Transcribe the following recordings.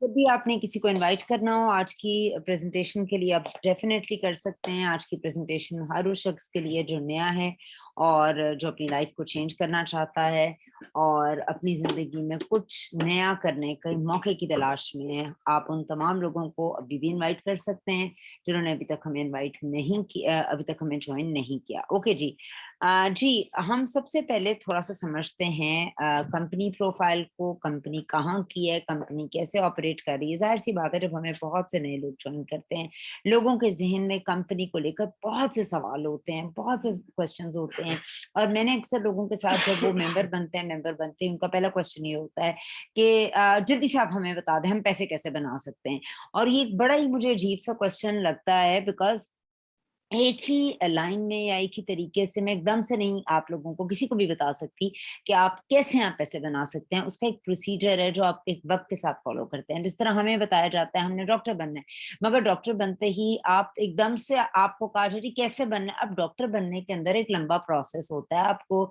جب بھی آپ نے کسی کو انوائٹ کرنا ہو آج کی پریزنٹیشن کے لیے آپ ڈیفینیٹلی کر سکتے ہیں. آج کی پریزنٹیشن ہر اس شخص کے لیے جو نیا ہے اور جو اپنی لائف کو چینج کرنا چاہتا ہے اور اپنی زندگی میں کچھ نیا کرنے کے موقع کی تلاش میں ہے. آپ ان تمام لوگوں کو ابھی بھی انوائٹ کر سکتے ہیں جنہوں نے ابھی تک ہمیں انوائٹ نہیں کیا, ابھی تک ہمیں جوائن نہیں کیا. اوکے جی. جی ہم سب سے پہلے تھوڑا سا سمجھتے ہیں کمپنی پروفائل کو. کمپنی کہاں کی ہے, کمپنی کیسے آپریٹ کر رہی ہے. ظاہر سی بات ہے جب ہمیں بہت سے نئے لوگ جوائن کرتے ہیں لوگوں کے ذہن میں کمپنی کو لے کر بہت سے سوال ہوتے ہیں, بہت سے کوشچنز ہوتے ہیں. اور میں نے اکثر لوگوں کے ساتھ جب وہ ممبر بنتے ہیں ان کا پہلا کوشچن یہ ہوتا ہے کہ جلدی سے آپ ہمیں بتا دیں ہم پیسے کیسے بنا سکتے ہیں. اور یہ ایک بڑا ہی مجھے عجیب سا کوشچن لگتا ہے بیکاز ایک ہی لائن میں یا ایک ہی طریقے سے میں ایک دم سے نہیں آپ لوگوں کو کسی کو بھی بتا سکتی کہ آپ کیسے آپ پیسے بنا سکتے ہیں. اس کا ایک پروسیجر ہے جو آپ ایک وقت کے ساتھ فالو کرتے ہیں. جس طرح ہمیں بتایا جاتا ہے ہم نے ڈاکٹر بننا ہے, مگر ڈاکٹر بنتے ہی آپ ایک دم سے آپ کو کہا جاتی کیسے بننا ہے. اب ڈاکٹر بننے کے اندر ایک لمبا پروسیس ہوتا ہے. آپ کو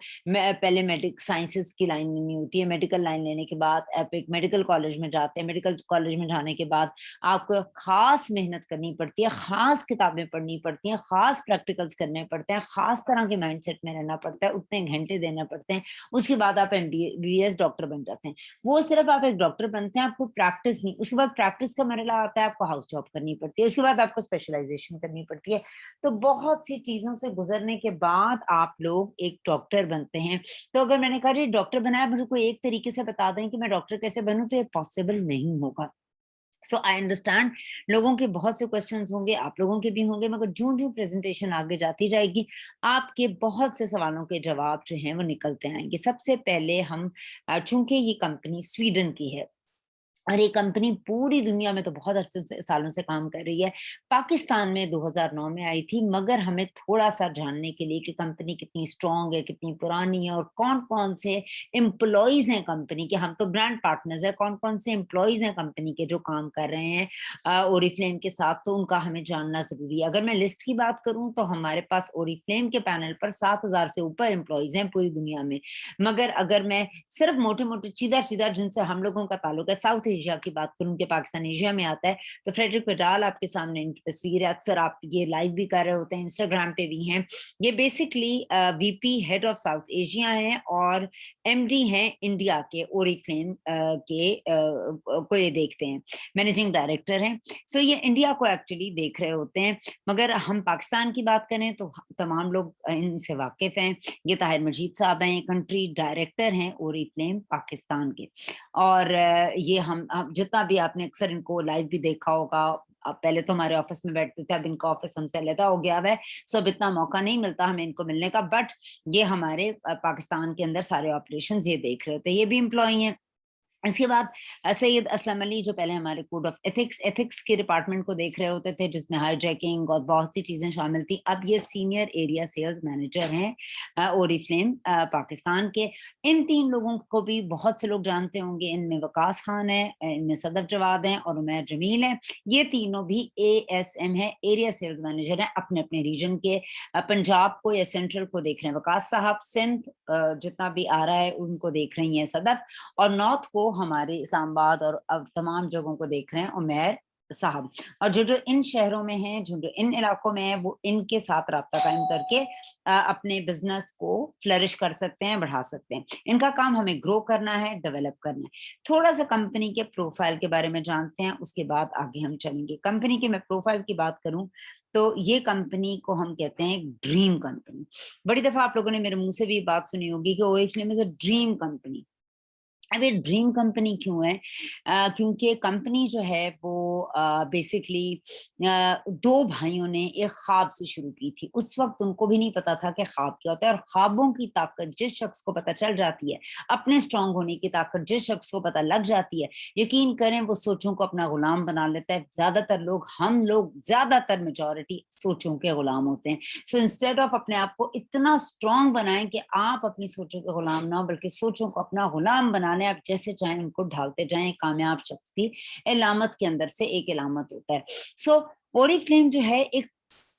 پہلے سائنسز کی لائن لینی ہوتی ہے, میڈیکل لائن لینے کے بعد آپ ایک میڈیکل کالج میں جاتے ہیں. میڈیکل کالج میں جانے کے بعد آپ کو خاص محنت کرنی پڑتی ہے, خاص کتابیں پڑھنی پڑتی ہیں, خاص پریکٹیکلز کرنے پڑتے ہیں, خاص طرح کے مائنڈ سیٹ میں رہنا پڑتا ہے, اتنے گھنٹے دینا پڑتے ہیں. اس کے بعد آپ ایم بی ایس ڈاکٹر بن جاتے ہیں. وہ صرف آپ ایک ڈاکٹر بنتے ہیں, آپ کو پریکٹس نہیں. اس کے بعد پریکٹس کا مرحلہ آتا ہے, آپ کو ہاؤس جاب کرنی پڑتی ہے. اس کے بعد آپ کو اسپیشلائزیشن کرنی پڑتی ہے. تو بہت سی چیزوں سے گزرنے کے بعد آپ لوگ ایک ڈاکٹر بنتے ہیں. تو اگر میں نے کہا جی ڈاکٹر بنایا, مجھے کوئی ایک طریقے سے بتا دیں کہ میں ڈاکٹر کیسے بنوں, تو یہ پاسبل نہیں ہوگا. سو آئی انڈرسٹینڈ لوگوں کے بہت سے کوشچنز ہوں گے, آپ لوگوں کے بھی ہوں گے, مگر جوں پریزنٹیشن آگے جاتی جائے گی آپ کے بہت سے سوالوں کے جواب جو ہیں وہ نکلتے آئیں گے. سب سے پہلے ہم چونکہ یہ کمپنی سویڈن کی ہے اور یہ کمپنی پوری دنیا میں تو بہت عرصے سالوں سے کام کر رہی ہے. پاکستان میں 2009 میں آئی تھی, مگر ہمیں تھوڑا سا جاننے کے لیے کہ کمپنی کتنی اسٹرانگ ہے, کتنی پرانی ہے اور کون کون سے امپلائیز ہیں کمپنی کے. ہم تو برانڈ پارٹنرز ہیں, کون کون سے امپلائیز ہیں کمپنی کے جو کام کر رہے ہیں اوریفلیم کے ساتھ, تو ان کا ہمیں جاننا ضروری ہے. اگر میں لسٹ کی بات کروں تو ہمارے پاس اوریفلیم کے پینل پر 7,000 سے اوپر امپلائیز ہیں پوری دنیا میں. مگر اگر میں صرف موٹے موٹے چیدر جن سے ہم لوگوں کا تعلق ہے ساؤتھ ایشیا کی بات کروں کہ پاکستان ایشیا میں آتا ہے, تو فریڈرک وڈال آپ کے سامنے ان کی تصویر ہے. اکثر آپ یہ لائیو بھی کر رہے ہوتے ہیں, انسٹاگرام پہ بھی ہیں. یہ basically V P head of South Asia ہیں اور ایم ڈی ہیں انڈیا کے اوریفلیم کے کو یہ دیکھتے ہیں, مینیجنگ ڈائریکٹر ہیں. سو یہ انڈیا کو ایکچولی دیکھ رہے ہوتے ہیں. مگر ہم پاکستان کی بات کریں تو تمام لوگ ان سے واقف ہیں. یہ طاہر مجید صاحب ہیں, کنٹری ڈائریکٹر ہیں اوریفلیم پاکستان کے. اور یہ ہم جتنا بھی آپ نے اکثر ان کو لائیو بھی دیکھا ہوگا, پہلے تو ہمارے آفس میں بیٹھتے تھے, اب ان کا آفس ہم سے علیحدہ ہو گیا ہے, سو اب اتنا موقع نہیں ملتا ہمیں ان کو ملنے کا. بٹ یہ ہمارے پاکستان کے اندر سارے آپریشنز یہ دیکھ رہے ہوتے ہیں, یہ بھی امپلائی ہیں. اس کے بعد سید اسلم علی جو پہلے ہمارے کوڈ آف ایتھکس کے ڈپارٹمنٹ کو دیکھ رہے ہوتے تھے جس میں ہائی جیکنگ اور بہت سی چیزیں شامل تھیں, اب یہ سینئر ایریا سیلز مینیجر ہیں اوریفلیم پاکستان کے. ان تین لوگوں کو بھی بہت سے لوگ جانتے ہوں گے. ان میں وقاص خان ہے, ان میں صدف جواد ہیں اور عمیر جمیل ہیں. یہ تینوں بھی ASM ہے, ایریا سیلز مینیجر ہیں اپنے اپنے ریجن کے. پنجاب کو یا سینٹرل کو دیکھ رہے ہیں وقاص صاحب, سندھ جتنا بھی آ رہا ہے ان کو دیکھ رہی ہیں صدف, اور نارتھ کو ہمارے اسلام آباد اور تمام جگہوں کو دیکھ رہے ہیں عمیر صاحب. اور جو ان شہروں میں ہیں, جو ان علاقوں میں ہیں, وہ ان کے ساتھ رابطہ قائم کر کے اپنے بزنس کو فلرش کر سکتے ہیں, بڑھا سکتے ہیں. ان کا کام ہمیں گرو کرنا ہے, ڈیولپ کرنا ہے. تھوڑا سا کمپنی کے پروفائل کے بارے میں جانتے ہیں, اس کے بعد آگے ہم چلیں گے. کمپنی کے میں پروفائل کی بات کروں تو یہ کمپنی کو ہم کہتے ہیں ڈریم کمپنی. بڑی دفعہ آپ لوگوں نے میرے منہ سے بھی بات سنی ہوگی کہ اوریفلیم از اے ڈریم کمپنی. اب یہ ڈریم کمپنی کیوں ہے؟ کیونکہ کمپنی جو ہے وہ بیسکلی دو بھائیوں نے ایک خواب سے شروع کی تھی. اس وقت ان کو بھی نہیں پتا تھا کہ خواب کیا ہوتا ہے, اور خوابوں کی طاقت جس شخص کو پتہ چل جاتی ہے, اپنے اسٹرانگ ہونے کی طاقت جس شخص کو پتہ لگ جاتی ہے, یقین کریں وہ سوچوں کو اپنا غلام بنا لیتا ہے. زیادہ تر لوگ, ہم لوگ زیادہ تر میجورٹی سوچوں کے غلام ہوتے ہیں. سو انسٹیڈ آف اپنے آپ کو اتنا اسٹرانگ بنائیں کہ آپ اپنی سوچوں کے غلام نہ ہو, بلکہ سوچوں کو اپنا غلام بنا لیں. آپ جیسے چاہیں ان کو ڈھالتے جائیں. کامیاب شخص کی علامت کے اندر سے ایک علامت ہوتا ہے. سو اوریفلیم جو ہے ایک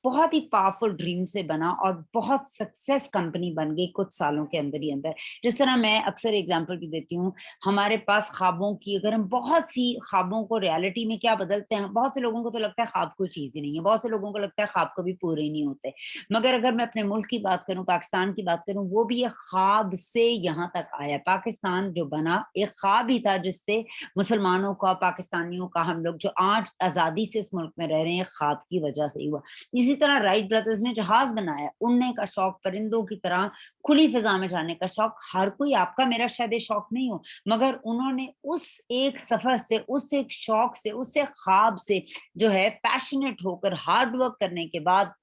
बहुत ही पावरफुल ड्रीम से बना और बहुत सक्सेस कंपनी बन गई कुछ सालों के अंदर ही अंदर। जिस तरह मैं अक्सर एग्जांपल भी देती हूँ, हमारे पास ख्वाबों की, अगर हम बहुत सी ख्वाबों को रियलिटी में क्या बदलते हैं, बहुत से लोगों को तो लगता है ख्वाब कोई चीज ही नहीं है, बहुत से लोगों को लगता है ख्वाब कभी पूरे ही नहीं होते। मगर अगर मैं अपने मुल्क की बात करूं, पाकिस्तान की बात करूं, वो भी एक ख्वाब से यहाँ तक आया। पाकिस्तान जो बना एक ख्वाब ही था, जिससे मुसलमानों का, पाकिस्तानियों का, हम लोग जो आज आजादी से इस मुल्क में रह रहे हैं, ख्वाब की वजह से ही हुआ। इसी तरह राइट ब्रदर्स ने जहाज बनाया, उड़ने का शौक, परिंदों की तरह खुली फिजा में जाने का शौक, हर कोई, आपका मेरा शायद ये शौक नहीं हो, मगर उन्होंने उस एक सफर से, उस एक शौक से, उस एक ख्वाब से जो है पैशनेट होकर हार्ड वर्क करने के बाद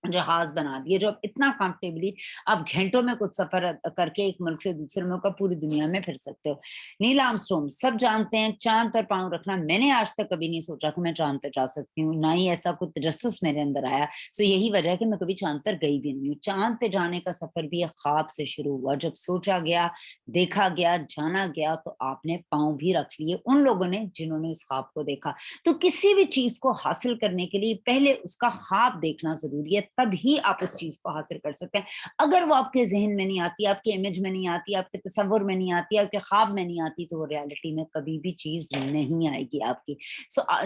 जहाज बना दिए, जो अब इतना कंफर्टेबली आप घंटों में कुछ सफर करके एक मुल्क से दूसरे मुल्क का पूरी दुनिया में फिर सकते हो। नील आर्मस्ट्रॉन्ग सब जानते हैं, चांद पर पांव रखना, मैंने आज तक कभी नहीं सोचा कि मैं चांद पर जा सकती हूँ, ना ही ऐसा कुछ तजस्सुस मेरे अंदर आया। सो यही वजह है कि मैं कभी चांद पर गई भी नहीं हूँ। चांद पे जाने का सफर भी एक ख्वाब से शुरू हुआ, जब सोचा गया, देखा गया, जाना गया, तो आपने पांव भी रख लिए उन लोगों ने जिन्होंने उस ख्वाब को देखा। तो किसी भी चीज को हासिल करने के लिए पहले उसका ख्वाब देखना जरूरी है, तभी आप उस चीज को हासिल कर सकते हैं। अगर वो आपके जहन में नहीं आती, आपके इमेज में नहीं आती, आपके तस्वुर में नहीं आती, आपके ख्वाब में नहीं आती, तो वो रियलिटी में कभी भी चीज नहीं आएगी आपकी।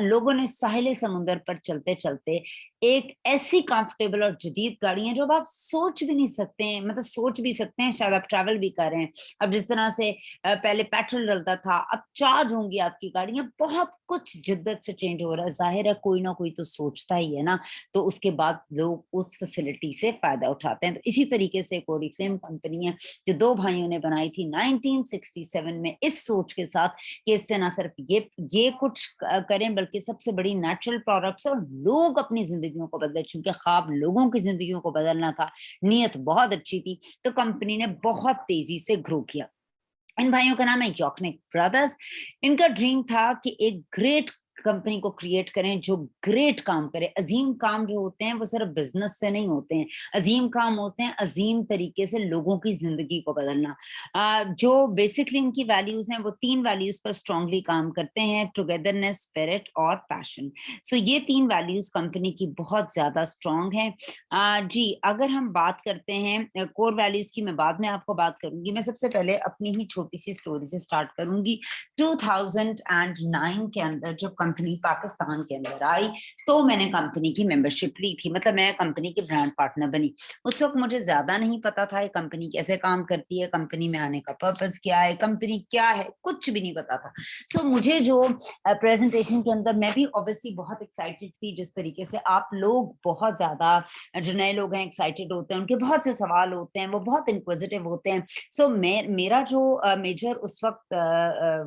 लोगों ने साहिल समुंदर पर चलते चलते एक ऐसी कंफर्टेबल और जदीद गाड़ी है जो अब आप सोच भी नहीं सकते हैं, मतलब सोच भी सकते हैं, शायद आप ट्रैवल भी कर रहे हैं। अब जिस तरह से पहले पेट्रोल डलता था, अब चार्ज होंगी आपकी गाड़ियां, बहुत कुछ जिद्दत से चेंज हो रहा है। जाहिर है कोई ना कोई तो सोचता ही है ना, तो उसके बाद लोग उस फैसिलिटी से फायदा उठाते हैं। तो इसी तरीके से एक ओरिफ्लेम कंपनी है जो दो भाइयों ने बनाई थी 1967 में, इस सोच के साथ कि इससे ना सिर्फ ये कुछ करें, बल्कि सबसे बड़ी नेचुरल प्रोडक्ट्स और लोग अपनी जिंदगियों को बदले। चूंकि ख्वाब लोगों की जिंदगियों को बदलना था, नीयत बहुत अच्छी थी, तो कंपनी ने बहुत तेजी से ग्रो किया। इन भाइयों का नाम है यॉकनिक ब्रदर्स। इनका ड्रीम था कि एक ग्रेट कंपनी को क्रिएट करें जो ग्रेट काम करे। अजीम काम जो होते हैं वो सिर्फ बिजनेस से नहीं होते हैं, अजीम काम होते हैं अजीम तरीके से लोगों की जिंदगी को बदलना। जो बेसिकली इनकी वैल्यूज हैं वो तीन वैल्यूज पर स्ट्रांगली काम करते हैं, टुगेदरनेस, स्पिरिट और पैशन। सो ये तीन वैल्यूज कंपनी की बहुत ज्यादा स्ट्रांग है। जी, अगर हम बात करते हैं कोर वैल्यूज की, मैं बाद में आपको बात करूंगी, मैं सबसे पहले अपनी ही छोटी सी स्टोरी से स्टार्ट करूंगी। 2009 के अंदर जब कंपनी पाकिस्तान के अंदर आई, तो मैंने कंपनी की मेंबरशिप ली थी, मतलब मैं कंपनी की ब्रांड पार्टनर बनी। उस वक्त मुझे ज्यादा नहीं पता था ये कंपनी कैसे काम करती है, कंपनी में आने का पर्पस क्या है, कंपनी क्या है, कुछ भी नहीं पता था। सो मुझे जो प्रेजेंटेशन के अंदर, मैं भी ऑब्वियसली बहुत एक्साइटेड थी, जिस तरीके से आप लोग बहुत ज्यादा, जो नए लोग हैं, एक्साइटेड होते हैं, उनके बहुत से सवाल होते हैं, वो बहुत इंक्विजिटिव होते हैं। सो मेरा जो मेजर उस वक्त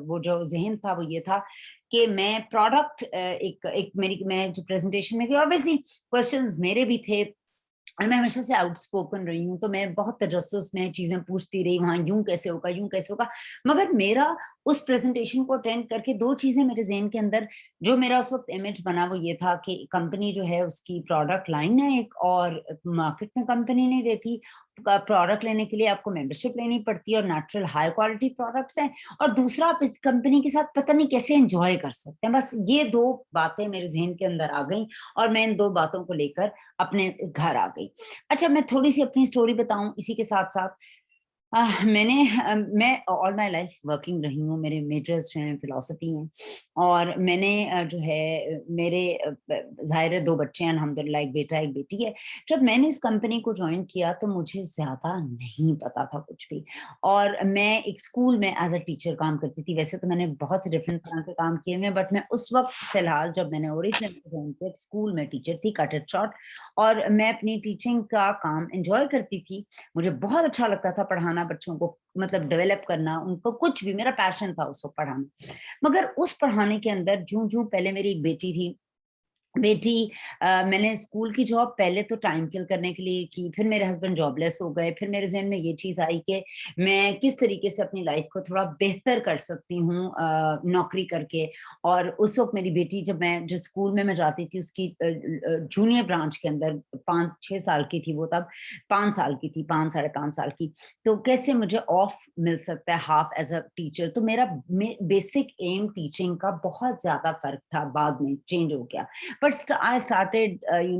वो जो जहन था वो ये था कि मैं प्रोडक्ट एक मेरी, मैं जो प्रेजेंटेशन में गई, ऑब्वियसली क्वेश्चंस मेरे भी थे, और मैं हमेशा से आउटस्पोकन रही हूँ, तो मैं बहुत तजस्सुस में चीजें पूछती रही, वहां यूं कैसे होगा, यूं कैसे होगा। मगर मेरा उस प्रेजेंटेशन को अटेंड करके दो चीजें मेरे ज़हन के अंदर, जो मेरा उस वक्त इमेज बना, वो ये था कि कंपनी जो है उसकी प्रोडक्ट लाइन है एक, और मार्केट में कंपनी नहीं देती, प्रोडक्ट लेने के लिए आपको मेंबरशिप लेनी पड़ती है, और नेचुरल हाई क्वालिटी प्रोडक्ट्स हैं, और दूसरा आप इस कंपनी के साथ पता नहीं कैसे एंजॉय कर सकते हैं। बस ये दो बातें मेरे जहन के अंदर आ गई, और मैं इन दो बातों को लेकर अपने घर आ गई। अच्छा, मैं थोड़ी सी अपनी स्टोरी बताऊं इसी के साथ साथ। मैं ऑल माय लाइफ वर्किंग रही हूँ, मेरे मेजर्स जो हैं फिलोसफी हैं, और मैंने जो है मेरे जाहिर है दो बच्चे हैं अल्हम्दुलिल्लाह, एक बेटा एक बेटी है। जब मैंने इस कंपनी को ज्वाइन किया तो मुझे ज्यादा नहीं पता था कुछ भी, और मैं एक स्कूल में एज अ टीचर काम करती थी। वैसे तो मैंने बहुत से डिफरेंट तरह के काम किए हुए, बट मैं उस वक्त फिलहाल जब मैंने ओरिजिनल ज्वाइन किया, एक स्कूल में टीचर थी, कट इट शॉर्ट, और मैं अपनी टीचिंग का काम एंजॉय करती थी। मुझे बहुत अच्छा लगता था पढ़ाना बच्चों को, मतलब डेवलप करना उनको, कुछ भी मेरा पैशन था उसको पढ़ाना। मगर उस पढ़ाने के अंदर जूं जूं, पहले मेरी एक बेटी थी, बेटी मैंने स्कूल की जॉब पहले तो टाइम किल करने के लिए की, फिर मेरे हस्बैंड जॉबलेस हो गए, फिर मेरे जहन में ये चीज आई कि मैं किस तरीके से अपनी लाइफ को थोड़ा बेहतर कर सकती हूँ नौकरी करके। और उस वक्त मेरी बेटी, जब मैं जिस स्कूल में मैं जाती थी उसकी जूनियर ब्रांच के अंदर, 5-6 साल की थी वो तब, 5 साल की थी, 5 साढ़े 5 साल की। तो कैसे मुझे ऑफ मिल सकता है हाफ एज अ टीचर, तो मेरा बेसिक एम टीचिंग का बहुत ज्यादा फर्क था, बाद में चेंज हो गया। But I started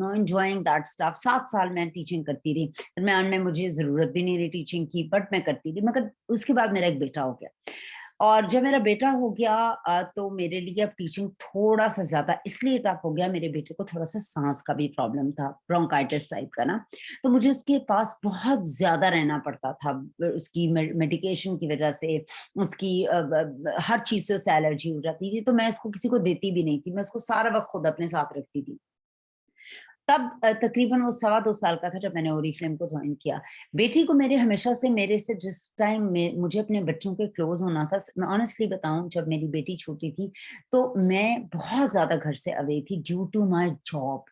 enjoying that stuff. 7 साल मैं टीचिंग करती रही, दरम्यान में मुझे जरूरत भी नहीं रही टीचिंग की, बट मैं करती रही। मगर उसके बाद मेरा एक बेटा हो गया, और जब मेरा बेटा हो गया तो मेरे लिए अब टीचिंग थोड़ा सा ज्यादा इसलिए टफ हो गया, मेरे बेटे को थोड़ा सा सांस का भी प्रॉब्लम था, ब्रोंकाइटिस टाइप का ना, तो मुझे उसके पास बहुत ज्यादा रहना पड़ता था। उसकी मेडिकेशन की वजह से उसकी हर चीज से उससे एलर्जी हो जाती थी, तो मैं इसको किसी को देती भी नहीं थी, मैं उसको सारा वक्त खुद अपने साथ रखती थी। तब तकरीबन वो 2.25 साल का था जब मैंने ओरीफ्लेम को ज्वाइन किया। बेटी को मेरे से जिस टाइम में मुझे अपने बच्चों के क्लोज होना था, मैं ऑनेस्टली बताऊं, जब मेरी बेटी छोटी थी तो मैं बहुत ज्यादा घर से अवे थी ड्यू टू माय जॉब।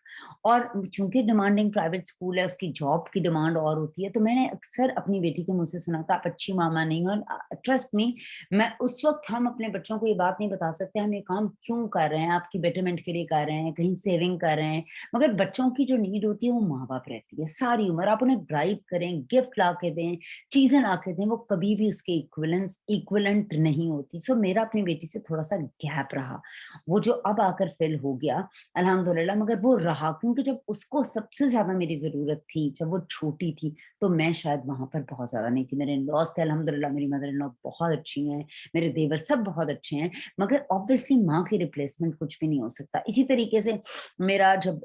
और चूंकि डिमांडिंग प्राइवेट स्कूल है, उसकी जॉब की डिमांड और होती है, तो मैंने अक्सर अपनी बेटी के मुंह से सुना था, आप अच्छी मामा नहीं हो। और ट्रस्ट मी, मैं उस वक्त, हम अपने बच्चों को ये बात नहीं बता सकते हम ये काम क्यों कर रहे हैं, आपकी बेटरमेंट के लिए कर रहे हैं, कहीं सेविंग कर रहे हैं, मगर बच्चों की जो नीड होती है वो माँ बाप रहती है सारी उम्र। आप उन्हें ब्राइब करें, गिफ्ट ला के दें, चीजें ला के दें, वो कभी भी उसके इक्विवेलेंट नहीं होती। सो मेरा अपनी बेटी से थोड़ा सा गैप रहा, वो जो अब आकर फिल हो गया अल्हम्दुलिल्लाह, मगर वो रहा क्योंकि जब उसको सबसे ज्यादा मेरी जरूरत थी, जब वो छोटी थी, तो मैं शायद वहां पर बहुत ज्यादा नहीं थी। मेरे इन-लॉज थे अल्हम्दुलिल्लाह, मेरी मदर इन लॉ बहुत अच्छी हैं, मेरे देवर सब बहुत अच्छे हैं, मगर ऑब्वियसली माँ की रिप्लेसमेंट कुछ भी नहीं हो सकता। इसी तरीके से मेरा जब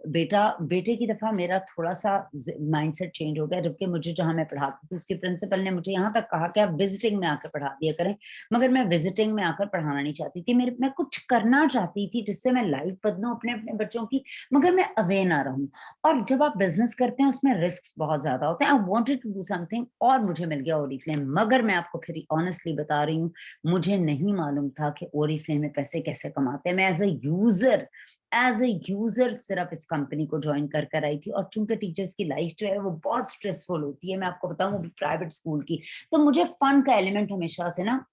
बेटे की दफा मेरा थोड़ा सा माइंडसेट चेंज हो गया, जबकि मुझे जहां मैं पढ़ाती थी उसके प्रिंसिपल ने मुझे यहाँ तक कहा कि आप विजिटिंग में आकर पढ़ा दिया करें, मगर मैं विजिटिंग में आकर पढ़ाना नहीं चाहती थी। मैं कुछ करना चाहती थी जिससे मैं लाइफ बदलूं अपने अपने बच्चों की, मगर मैं अवे ना रहूं। और जब आप बिजनेस करते हैं उसमें रिस्क बहुत ज्यादा होते हैं। I wanted to do something, और मुझे मिल गया ओरीफ्लेम, मगर मैं आपको फिर ऑनेस्टली बता रही हूँ, मुझे नहीं मालूम था कि ओरीफ्लेम में पैसे कैसे कमाते हैं। मैं एज ए यूजर सिर्फ इस कंपनी को ज्वाइन कर कर आई थी, और चूंकि टीचर्स की लाइफ जो है वो बहुत स्ट्रेसफुल होती है, मैं आपको बताऊं, वो भी प्राइवेट स्कूल की, तो मुझे फन का एलिमेंट हमेशा से ना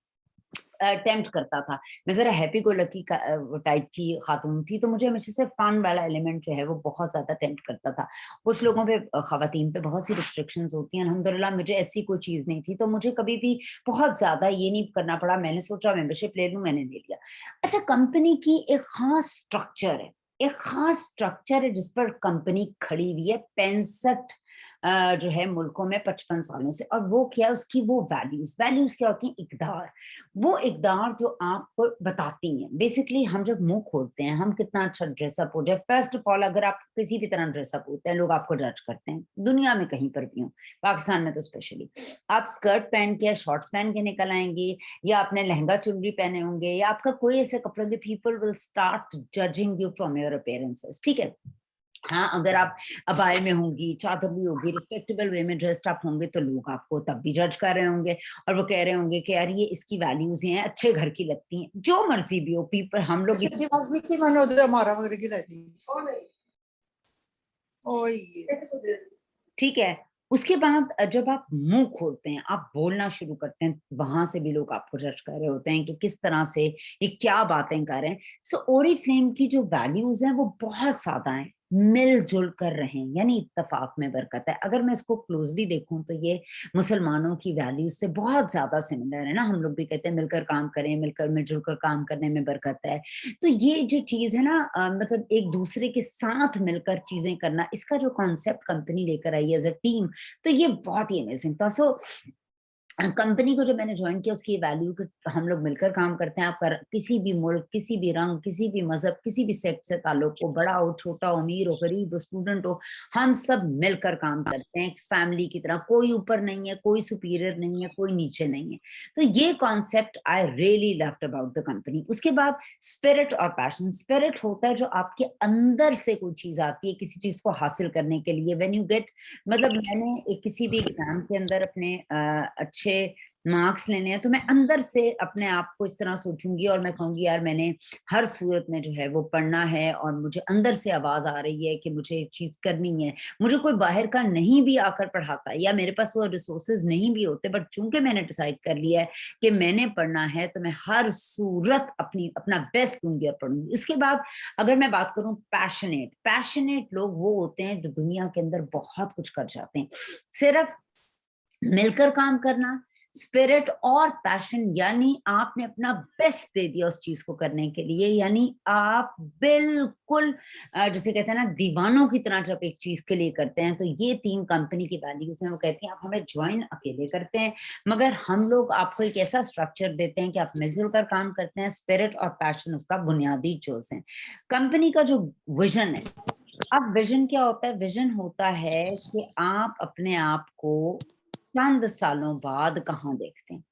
टेम्प्ट करता था। मैं जरा हैप्पी गो लकी टाइप की खातून थी, तो मुझे हमेशा से फन वाला एलिमेंट जो है वो बहुत ज्यादा टेम्प्ट करता था। कुछ लोगों पे, खवातीन पे बहुत सी रिस्ट्रिक्शंस होती हैं, अल्हम्दुलिल्लाह मुझे ऐसी कोई चीज नहीं थी, तो मुझे कभी भी बहुत ज्यादा ये नहीं करना पड़ा। मैंने सोचा मेंबरशिप ले लूं, मैंने ले लिया। अच्छा, कंपनी की एक खास स्ट्रक्चर है जिस पर कंपनी खड़ी हुई है 65 जो है मुल्कों में 55 सालों से। और वो क्या है, उसकी वो वैल्यूज क्या होती हैं, इकदार। वो इकदार जो आपको बताती हैं, बेसिकली हम जब मुंह खोलते हैं, हम कितना अच्छा ड्रेसअप हो जाए, फर्स्ट ऑफ ऑल अगर आप किसी भी तरह ड्रेसअप होते हैं, लोग आपको जज करते हैं, दुनिया में कहीं पर भी हो, पाकिस्तान में तो स्पेशली। आप स्कर्ट पहन के या शॉर्ट्स पहन के निकल आएंगे, या आपने लहंगा चुनरी पहने होंगे, या आपका कोई ऐसे कपड़े, people will start judging you from your appearances, ठीक है। हाँ, अगर आप अबाए में होंगी, चादर भी होगी, रिस्पेक्टेबल वे में ड्रेस्ड अप होंगे, तो लोग आपको तब भी जज कर रहे होंगे, और वो कह रहे होंगे कि यार ये इसकी वैल्यूज हैं, अच्छे घर की लगती हैं, जो मर्जी भी हो। पीपल, हम लोग ठीक है। उसके बाद जब आप मुंह खोलते हैं, आप बोलना शुरू करते हैं, वहां से भी लोग आपको जज कर रहे होते हैं कि किस तरह से ये क्या बातें कर रहे हैं। सो ओरीफ्लेम की जो वैल्यूज हैं वो बहुत सादा हैं, मिलजुल कर रहे हैं, यानी इत्तेफाक में बरकत है। अगर मैं इसको क्लोजली देखूं तो ये मुसलमानों की वैल्यूज से बहुत ज्यादा सिमिलर है ना। हम लोग भी कहते हैं मिलकर काम करें, मिलकर मिलजुल कर काम करने में बरकत है। तो ये जो चीज है ना, मतलब एक दूसरे के साथ मिलकर चीजें करना, इसका जो कॉन्सेप्ट कंपनी लेकर आई एज अ टीम, तो ये बहुत ही अमेजिंग था। सो कंपनी को जब मैंने ज्वाइन किया, उसकी वैल्यू कि हम लोग मिलकर काम करते हैं, आप किसी भी मुल्क, किसी भी रंग, किसी भी मजहब, किसी भी सेक्ट से ताल्लुक हो, बड़ा हो, छोटा हो, अमीर हो, गरीब हो, स्टूडेंट हो, हम सब मिलकर काम करते हैं फैमिली की तरह। कोई ऊपर नहीं है, कोई सुपीरियर नहीं है, कोई नीचे नहीं है। तो ये concept I really loved about the company. उसके बाद स्पिरिट और पैशन। स्पिरिट होता है जो आपके अंदर से कोई चीज आती है किसी चीज को हासिल करने के लिए, व्हेन यू गेट, मतलब मैंने किसी भी एग्जाम के अंदर अपने अच्छे मार्क्स लेने हैं, तो मैं अंदर से अपने आप को इस तरह सोचूंगी और मैं कहूंगी यार मैंने हर सूरत में जो है वो पढ़ना है, और मुझे अंदर से आवाज आ रही है कि मुझे चीज करनी है। मुझे कोई बाहर का नहीं भी आकर पढ़ाता, या मेरे पास वो रिसोर्सेज नहीं भी होते, बट चूंकि मैंने डिसाइड कर लिया है कि मैंने पढ़ना है, तो मैं हर सूरत अपना बेस्ट दूंगी और पढ़ूंगी। उसके बाद अगर मैं बात करूं, पैशनेट लोग वो होते हैं जो दुनिया के अंदर बहुत कुछ कर जाते हैं। सिर्फ मिलकर काम करना, स्पिरिट और पैशन, यानी आपने अपना बेस्ट दे दिया उस चीज को करने के लिए, यानी आप बिल्कुल जैसे कहते हैं ना दीवानों की तरह जब एक चीज के लिए करते हैं, तो ये 3 कंपनी की वैल्यूज हैं। वो कहती हैं आप हमें ज्वाइन अकेले करते हैं, मगर हम लोग आपको एक ऐसा स्ट्रक्चर देते हैं कि आप मिलजुल कर काम करते हैं। स्पिरिट और पैशन उसका बुनियादी जोश है। कंपनी का जो विजन है, अब विजन क्या होता है? विजन होता है कि आप अपने आप को चंद सालों बाद कहाँ देखते हैं।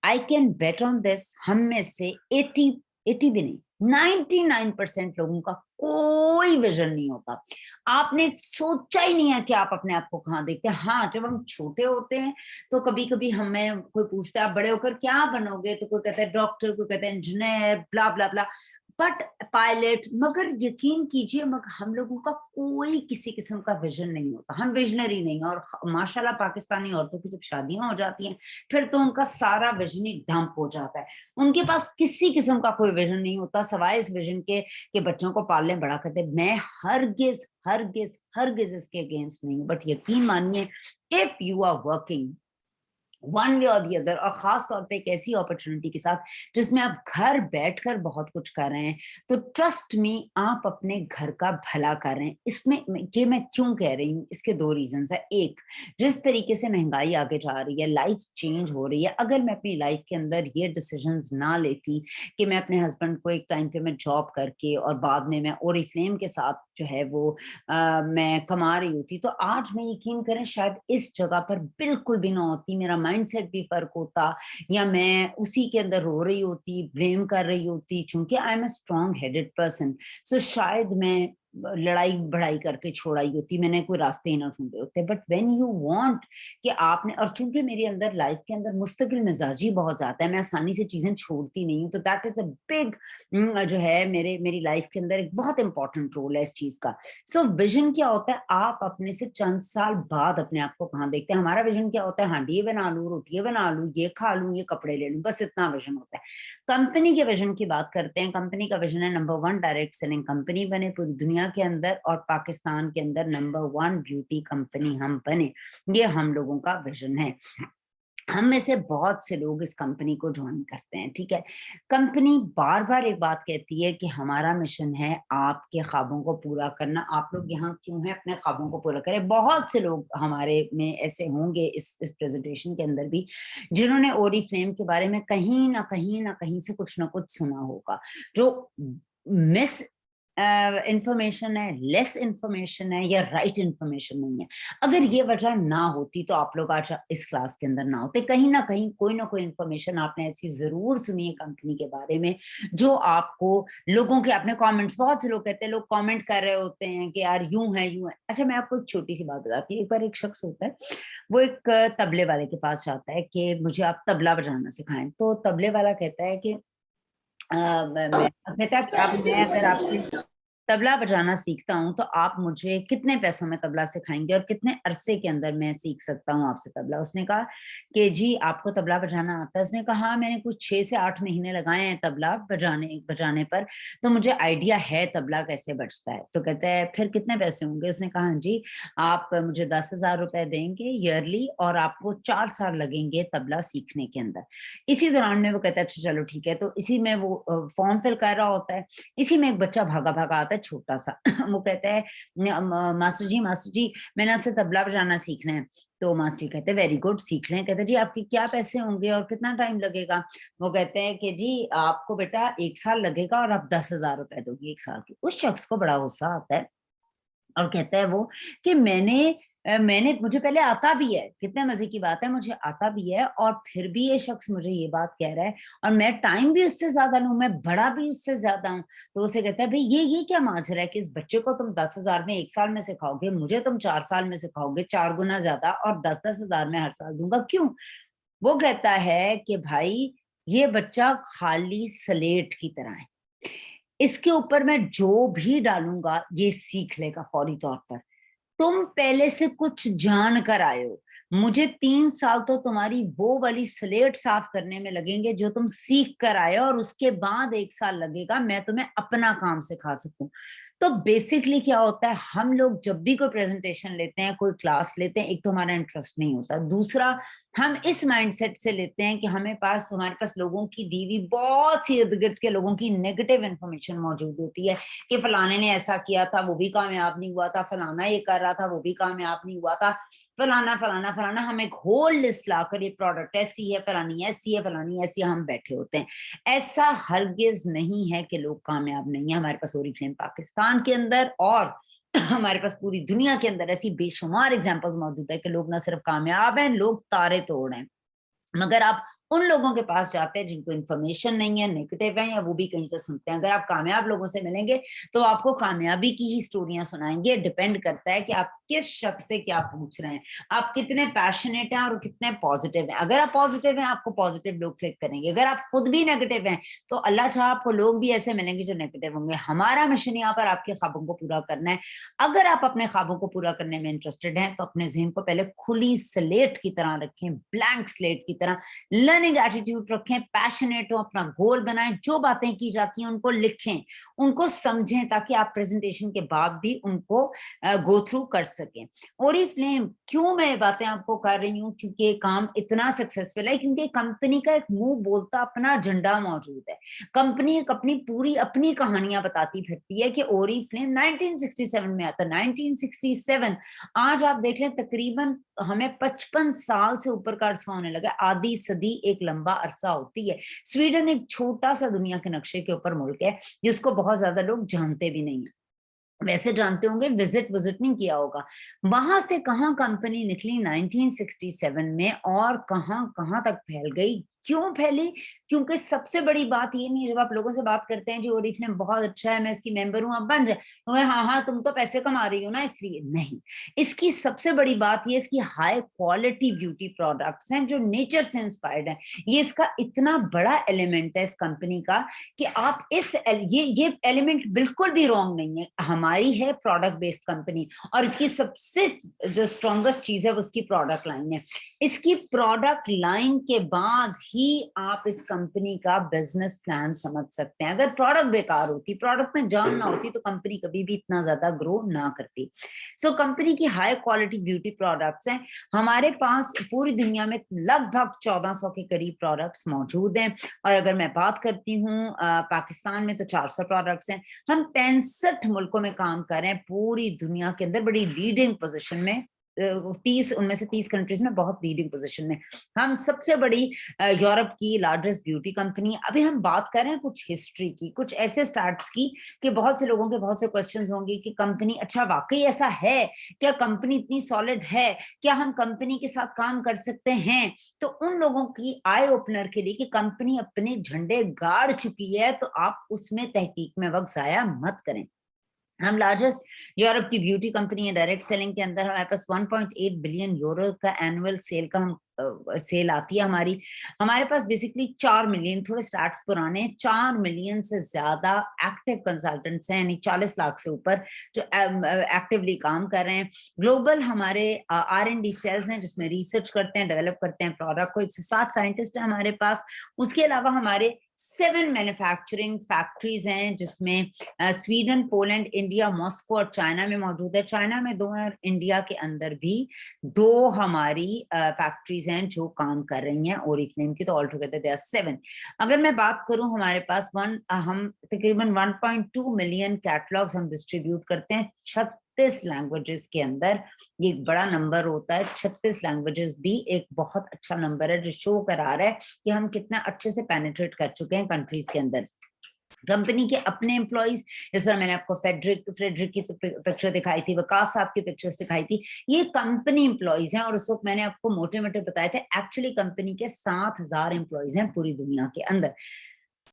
I can bet on this, हम में से 80 भी नहीं, 99% लोगों का कोई विजन नहीं होता। आपने सोचा ही नहीं है कि आप अपने आप को कहाँ देखते हैं। हाँ, जब हम छोटे होते हैं तो कभी कभी हमें कोई पूछता है आप बड़े होकर क्या बनोगे, तो कोई कहता है डॉक्टर, कोई कहता है engineer, blah blah blah, but pilot. मगर यकीन कीजिए, मगर हम लोगों का कोई किसी किस्म का विजन नहीं होता, हम विजनरी नहीं है। और माशाल्लाह पाकिस्तानी औरतों की जब शादियां हो जाती हैं, फिर तो उनका सारा विजन ही डंप हो जाता है। उनके पास किसी किस्म का कोई विजन नहीं होता, सवाए इस विजन के कि बच्चों को पालने बड़ा करते। मैं हरगिज हरगिज हरगिज इसके अगेंस्ट नहीं हूँ, बट यकीन मानिए, if you are working one way और दी अदर, और खास तौर पे एक ऐसी अपॉर्चुनिटी के साथ जिसमें आप घर बैठकर बहुत कुछ कर रहे हैं, तो ट्रस्ट मी, आप अपने घर का भला कर रहे हैं। इसमें ये मैं क्यों कह रही हूँ, इसके 2 रीजंस है। एक, जिस तरीके से महंगाई आगे जा रही है, लाइफ चेंज हो रही है। अगर मैं अपनी लाइफ के अंदर ये डिसीजंस ना लेती कि मैं अपने हस्बैंड को एक टाइम पे मैं जॉब करके और बाद में मैं ओरिफ्लेम के साथ जो है वो मैं कमा रही होती, तो आज मैं यकीन करें शायद इस जगह पर बिल्कुल भी ना होती। मेरा माइंडसेट भी फर्क होता, या मैं उसी के अंदर रो रही होती, ब्लेम कर रही होती। चूंकि I am a strong headed person, so शायद मैं लड़ाई बढ़ाई करके छोड़ाई होती, मैंने कोई रास्ते ही ना ढूंढे होते। बट व्हेन यू वांट कि आपने, और चूंकि मेरे अंदर लाइफ के अंदर मुस्तकिल मिजाजी बहुत ज्यादा है, मैं आसानी से चीजें छोड़ती नहीं हूँ, तो दैट इज अ बिग जो है मेरी लाइफ के अंदर एक बहुत इंपॉर्टेंट रोल है इस चीज का। सो विजन क्या होता है? आप अपने से चंद साल बाद अपने आप को कहाँ देखते हैं। हमारा विजन क्या होता है? हाँ, ये बना लूं, रोटी बना लूं, ये खा लूं, ये कपड़े ले लूं, बस इतना विजन होता है। कंपनी के विजन की बात करते हैं। कंपनी का विजन है नंबर 1 डायरेक्ट सेलिंग कंपनी बने पूरी दुनिया के अंदर, और पाकिस्तान के अंदर नंबर 1 ब्यूटी कंपनी हम बने। ये हम लोगों का विजन है। हम में से बहुत से लोग इस कंपनी को ज्वाइन करते हैं, ठीक है। कंपनी बार बार एक बात कहती है कि हमारा मिशन है आपके ख्वाबों को पूरा करना। आप लोग यहाँ क्यों हैं? अपने ख्वाबों को पूरा करें। बहुत से लोग हमारे में ऐसे होंगे इस प्रेजेंटेशन के अंदर भी, जिन्होंने ओरिफ्लेम के बारे में कहीं ना कहीं से कुछ ना कुछ सुना होगा। जो मिस इंफॉर्मेशन है, लेस इंफॉर्मेशन है, या राइट इंफॉर्मेशन नहीं है। अगर ये वजह ना होती तो आप लोग आज इस क्लास के अंदर ना होते। कहीं ना कहीं कोई ना कोई इंफॉर्मेशन आपने ऐसी जरूर सुनी है कंपनी के बारे में, जो आपको लोगों के, अपने कमेंट्स, बहुत से लोग कहते हैं, लोग कमेंट कर रहे होते हैं कि यार यूं है यूं है। अच्छा, मैं आपको एक छोटी सी बात बताती हूँ। एक बार एक शख्स होता है, वो एक तबले वाले के पास जाता है कि मुझे आप तबला बजाना सिखाएं। तो तबले वाला कहता है कि मैं कहता है अब मैं अगर आपसे तबला बजाना सीखता हूँ तो आप मुझे कितने पैसों में तबला सिखाएंगे और कितने अरसे के अंदर मैं सीख सकता हूँ आपसे तबला। उसने कहा कि जी आपको तबला बजाना आता है? उसने कहा हाँ, मैंने कुछ 6 से 8 महीने लगाए हैं तबला बजाने पर, तो मुझे आइडिया है तबला कैसे बजता है। तो कहता है फिर कितने पैसे होंगे? उसने कहा हाँ जी, आप मुझे 10,000 रुपए देंगे ईयरली, और आपको 4 साल लगेंगे तबला सीखने के अंदर। इसी दौरान में वो कहता है अच्छा चलो ठीक है। तो इसी में वो फॉर्म फिल कर रहा होता है। इसी में एक बच्चा भागा भागा आता है, छोटा सा। वो कहता है मास्टर जी मैंने आपसे तबला बजाना सीखना है। तो मास्टर जी कहते हैं वेरी गुड, सीख लें। कहते हैं जी आपके क्या पैसे होंगे और कितना टाइम लगेगा? वो कहते हैं कि जी आपको बेटा 1 साल लगेगा और आप 10,000 रुपए दोगे 1 साल के। उस शख्स को बड़ा गुस्सा आता है और कहता है वो कि मैंने मुझे पहले आता भी है, कितने मजे की बात है, मुझे आता भी है, और फिर भी ये शख्स मुझे ये बात कह रहा है, और मैं टाइम भी उससे ज्यादा लूं, मैं बड़ा भी उससे ज्यादा हूं। तो उसे कहता है भाई ये क्या माजरा है कि इस बच्चे को तुम 10,000 में 1 साल में सिखाओगे, मुझे तुम 4 साल में सिखाओगे, 4 गुना ज्यादा, और 10,000 में हर साल दूंगा, क्यों? वो कहता है कि भाई ये बच्चा खाली स्लेट की तरह है, इसके ऊपर मैं जो भी डालूंगा ये सीख लेगा फौरी तौर पर। तुम पहले से कुछ जान कर आए हो, मुझे 3 साल तो तुम्हारी वो वाली स्लेट साफ करने में लगेंगे जो तुम सीख कर आए हो, और उसके बाद 1 साल लगेगा मैं तुम्हें अपना काम सिखा सकूं। तो बेसिकली क्या होता है, हम लोग जब भी कोई प्रेजेंटेशन लेते हैं, कोई क्लास लेते हैं, एक तो हमारा इंटरेस्ट नहीं होता, दूसरा हम इस माइंडसेट से लेते हैं कि हमारे पास लोगों की दी हुई बहुत सी इर्द गिर्द के लोगों की नेगेटिव इन्फॉर्मेशन मौजूद होती है कि फलाने ने ऐसा किया था वो भी कामयाब नहीं हुआ था, फलाना ये कर रहा था वो भी कामयाब नहीं हुआ था, फलाना फलाना फलाना। हम एक होल लिस्ट लाकर ये प्रोडक्ट ऐसी है, फलानी ऐसी है, फलानी ऐसी है, हम बैठे होते हैं। ऐसा हरगिज नहीं है कि लोग कामयाब नहीं है। हमारे पास ओरिफ्लेम पाकिस्तान के अंदर और हमारे पास पूरी दुनिया के अंदर ऐसी बेशुमार एग्जांपल्स मौजूद है कि लोग ना सिर्फ कामयाब हैं, लोग तारे तोड़ हैं। मगर आप उन लोगों के पास जाते हैं जिनको इन्फॉर्मेशन नहीं है, नेगेटिव है, या वो भी कहीं से सुनते हैं। अगर आप कामयाब लोगों से मिलेंगे तो आपको कामयाबी की ही स्टोरियां सुनाएंगे। डिपेंड करता है कि आप किस शख्स से क्या पूछ रहे हैं, आप कितने पैशनेट हैं और कितने पॉजिटिव हैं। अगर आप पॉजिटिव हैं, आपको पॉजिटिव लोग क्लिक करेंगे। अगर आप खुद भी नेगेटिव हैं तो अल्लाह चाह आपको लोग भी ऐसे मिलेंगे जो नेगेटिव होंगे। हमारा मिशन यहाँ पर आपके ख्वाबों को पूरा करना है। अगर आप अपने ख्वाबों को पूरा करने में इंटरेस्टेड हैं तो अपने ज़हन को पहले खुली स्लेट की तरह रखें, ब्लैंक स्लेट की तरह। लर्निंग एटीट्यूड रखें, पैशनेट हो, अपना गोल बनाएं, जो बातें की जाती हैं उनको लिखें, उनको समझें, ताकि आप प्रेजेंटेशन के बाद भी उनको गो थ्रू कर सकें। ओरिफ्लेम क्यों मैं ये बातें आपको कर रही हूँ, क्योंकि ये काम इतना सक्सेसफुल है, क्योंकि कंपनी का एक मुंह बोलता अपना झंडा मौजूद है। कंपनी एक अपनी पूरी अपनी कहानियां बताती फिरती है कि ओरिफ्लेम 1967 में आता। 1967 आज आप देख लें, तकरीबन हमें 55 साल से ऊपर का अरसा होने लगा। आधी सदी एक लंबा अरसा होती है। स्वीडन एक छोटा सा दुनिया के नक्शे के ऊपर मुल्क है जिसको बहुत ज्यादा लोग जानते भी नहीं है। वैसे जानते होंगे, विजिट नहीं किया होगा। वहां से कहां कंपनी निकली 1967 में और कहां कहां तक फैल गई, क्यों फैली? क्योंकि सबसे बड़ी बात ये नहीं है, जब आप लोगों से बात करते हैं जी ओरिफ्लेम बहुत अच्छा है, मैं इसकी मेंबर हूं, आप बन जाए, हाँ हाँ तुम तो पैसे कमा रही हो ना इसलिए नहीं। इसकी सबसे बड़ी बात ये इसकी हाई क्वालिटी ब्यूटी प्रोडक्ट्स हैं जो नेचर से इंस्पायर्ड है। ये इसका इतना बड़ा एलिमेंट है इस कंपनी का कि आप ये एलिमेंट बिल्कुल भी रॉन्ग नहीं है। हमारी है प्रोडक्ट बेस्ड कंपनी और इसकी सबसे जो स्ट्रॉन्गेस्ट चीज है वो उसकी प्रोडक्ट लाइन है। इसकी प्रोडक्ट लाइन के बाद ही आप इस कंपनी का बिजनेस प्लान समझ सकते हैं। अगर प्रोडक्ट बेकार होती, प्रोडक्ट में जान ना होती, तो कंपनी कभी भी इतना ज्यादा ग्रो ना करती। सो कंपनी की हाई क्वालिटी ब्यूटी प्रोडक्ट्स हैं। हमारे पास पूरी दुनिया में लगभग 1400 के करीब प्रोडक्ट्स मौजूद हैं। और अगर मैं बात करती हूँ पाकिस्तान में तो 400 प्रोडक्ट्स हैं। हम 65 मुल्कों में काम कर रहे हैं पूरी दुनिया के अंदर, बड़ी लीडिंग पोजीशन में। 30 उनमें से 30 कंट्रीज में बहुत लीडिंग पोजीशन में। हम सबसे बड़ी यूरोप की लार्जेस्ट ब्यूटी कंपनी। अभी हम बात कर रहे हैं कुछ हिस्ट्री की, कुछ ऐसे स्टार्ट्स की कि बहुत से लोगों के बहुत से क्वेश्चंस होंगे कि कंपनी अच्छा वाकई ऐसा है क्या, कंपनी इतनी सॉलिड है क्या, हम कंपनी के साथ काम कर सकते हैं? तो उन लोगों की आई ओपनर के लिए कि कंपनी अपने झंडे गाड़ चुकी है तो आप उसमें तहकीक में वक्त जाया मत करें। हम लार्जेस्ट यूरोप की ब्यूटी कंपनी है। डायरेक्ट सेलिंग के अंदर हमारे पास 1.8 बिलियन यूरो का एनुअल सेल का हम सेल आती है हमारी। हमारे पास बेसिकली 4 मिलियन, थोड़े स्टार्ट्स पुराने, 4 मिलियन से ज्यादा एक्टिव कंसल्टेंट्स हैं, यानी 40 लाख से ऊपर जो एक्टिवली काम कर रहे हैं। ग्लोबल हमारे R&D सेल्स हैं जिसमें रिसर्च करते हैं, डेवलप करते हैं प्रोडक्ट को। 160 साइंटिस्ट है हमारे पास। उसके अलावा हमारे 7 मैन्युफैक्चरिंग फैक्ट्रीज हैं जिसमें स्वीडन, पोलैंड, इंडिया, मॉस्को और चाइना में मौजूद है। चाइना में 2 हैं और इंडिया के अंदर भी 2 हमारी फैक्ट्रीज हैं जो काम कर रही हैं ओरिफ्लेम की। तो ऑल टुगेदर दे आर 7। अगर मैं बात करूं, हमारे पास हम तकरीबन 1.2 मिलियन कैटलॉग्स हम डिस्ट्रीब्यूट करते हैं 36 लैंग्वेजेस के अंदर। ये एक बड़ा नंबर होता है। 36 लैंग्वेजेस भी एक बहुत अच्छा नंबर है जो शो करा रहा है कि हम कितना अच्छे से पेनिट्रेट कर चुके हैं कंट्रीज के अंदर। कंपनी के अपने एम्प्लॉइज, जिस तरह मैंने आपको फ्रेडरिक की पिक्चर दिखाई थी, वकास साहब की पिक्चर्स दिखाई थी, ये कंपनी एम्प्लॉइज हैं। और उस वक्त मैंने आपको मोटे मोटे बताए थे, एक्चुअली कंपनी के 7000 एम्प्लॉइज हैं पूरी दुनिया के अंदर।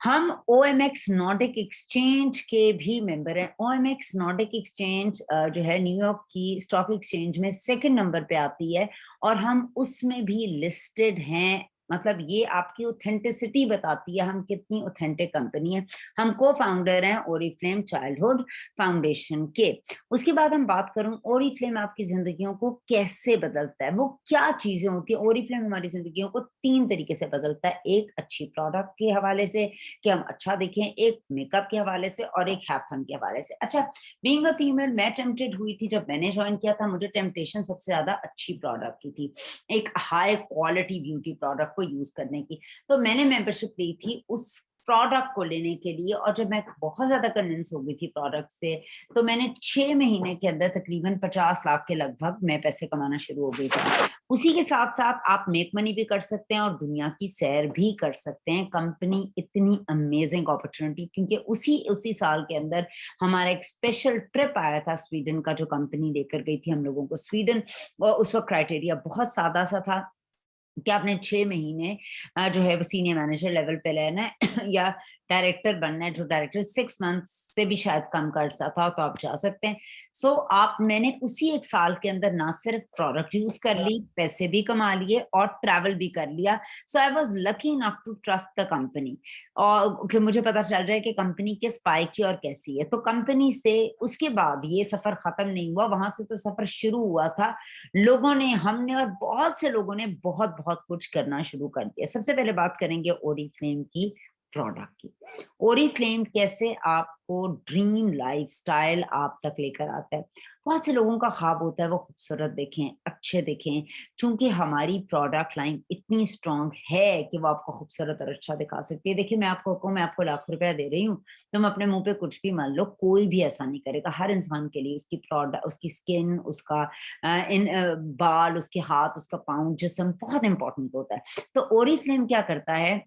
हम OMX नॉर्डिक एक्सचेंज के भी मेंबर हैं। OMX नॉर्डिक एक्सचेंज जो है न्यूयॉर्क की स्टॉक एक्सचेंज में 2nd नंबर पे आती है और हम उसमें भी लिस्टेड हैं मतलब ये आपकी ऑथेंटिसिटी बताती है हम कितनी ऑथेंटिक कंपनी है। हम को फाउंडर हैं ओरिफ्लेम चाइल्डहुड फाउंडेशन के। उसके बाद हम बात करूं ओरिफ्लेम आपकी जिंदगियों को कैसे बदलता है, वो क्या चीजें होती है। ओरिफ्लेम हमारी जिंदगियों को 3 तरीके से बदलता है, एक अच्छी प्रोडक्ट के हवाले से कि हम अच्छा दिखें, एक मेकअप के हवाले से, और एक हैव फन के हवाले से। अच्छा, बीइंग अ फीमेल मैं टेम्पटेड हुई थी जब मैंने ज्वाइन किया था, मुझे टेम्पटेशन सबसे ज्यादा अच्छी प्रोडक्ट की थी, एक हाई क्वालिटी ब्यूटी प्रोडक्ट को यूज करने की। तो मैंने मेंबरशिप ली थी उस प्रोडक्ट को लेने के लिए, और जब मैं बहुत ज्यादा कन्विंस हो गई थी प्रोडक्ट से, तो मैंने 6 महीने के अंदर तकरीबन 50 लाख के लगभग मैं पैसे कमाना शुरू हो गई थी। उसी के साथ साथ आप मेक मनी भी कर सकते हैं और दुनिया की सैर भी कर सकते हैं। कंपनी इतनी अमेजिंग अपॉर्चुनिटी, क्योंकि उसी साल के अंदर हमारा एक स्पेशल ट्रिप आया था स्वीडन का, जो कंपनी लेकर गई थी हम लोगों को स्वीडन। और उस वक्त क्राइटेरिया बहुत सादा सा था कि आपने 6 महीने जो है वो सीनियर मैनेजर लेवल पे लेना है या डायरेक्टर बनना है। जो डायरेक्टर 6 मंथ से भी शायद कम का अर्सा था, तो आप जा सकते हैं। सो आप मैंने उसी एक साल के अंदर ना सिर्फ प्रोडक्ट यूज कर ली, पैसे भी कमा लिए और ट्रैवल भी कर लिया। So I was lucky enough to trust the company, और कि मुझे पता चल रहा है कि कंपनी किस पाई की और कैसी है। तो कंपनी से उसके बाद ये सफर खत्म नहीं हुआ, वहां से तो सफर शुरू हुआ था। लोगों ने, हमने और बहुत से लोगों ने बहुत बहुत कुछ करना शुरू कर दिया। सबसे पहले बात करेंगे ओरिफ्लेम की प्रोडक्ट की। ओरिफ्लेम कैसे आपको ड्रीम लाइफस्टाइल आप तक लेकर आता है। बहुत से लोगों का ख्वाब होता है वो खूबसूरत दिखें, अच्छे दिखें। चूंकि हमारी प्रोडक्ट लाइन इतनी स्ट्रांग है कि वो आपको खूबसूरत और अच्छा दिखा सकती है। देखिए, मैं आपको कहूँ, मैं आपको लाख रुपया दे रही हूँ, तुम अपने मुंह पे कुछ भी मान लो, कोई भी ऐसा नहीं करेगा। हर इंसान के लिए उसकी प्रोडक्ट, उसकी स्किन, उसका बाल, उसके हाथ, उसका पाँव, जिस्म बहुत इंपॉर्टेंट होता है। तो ओरिफ्लेम क्या करता है,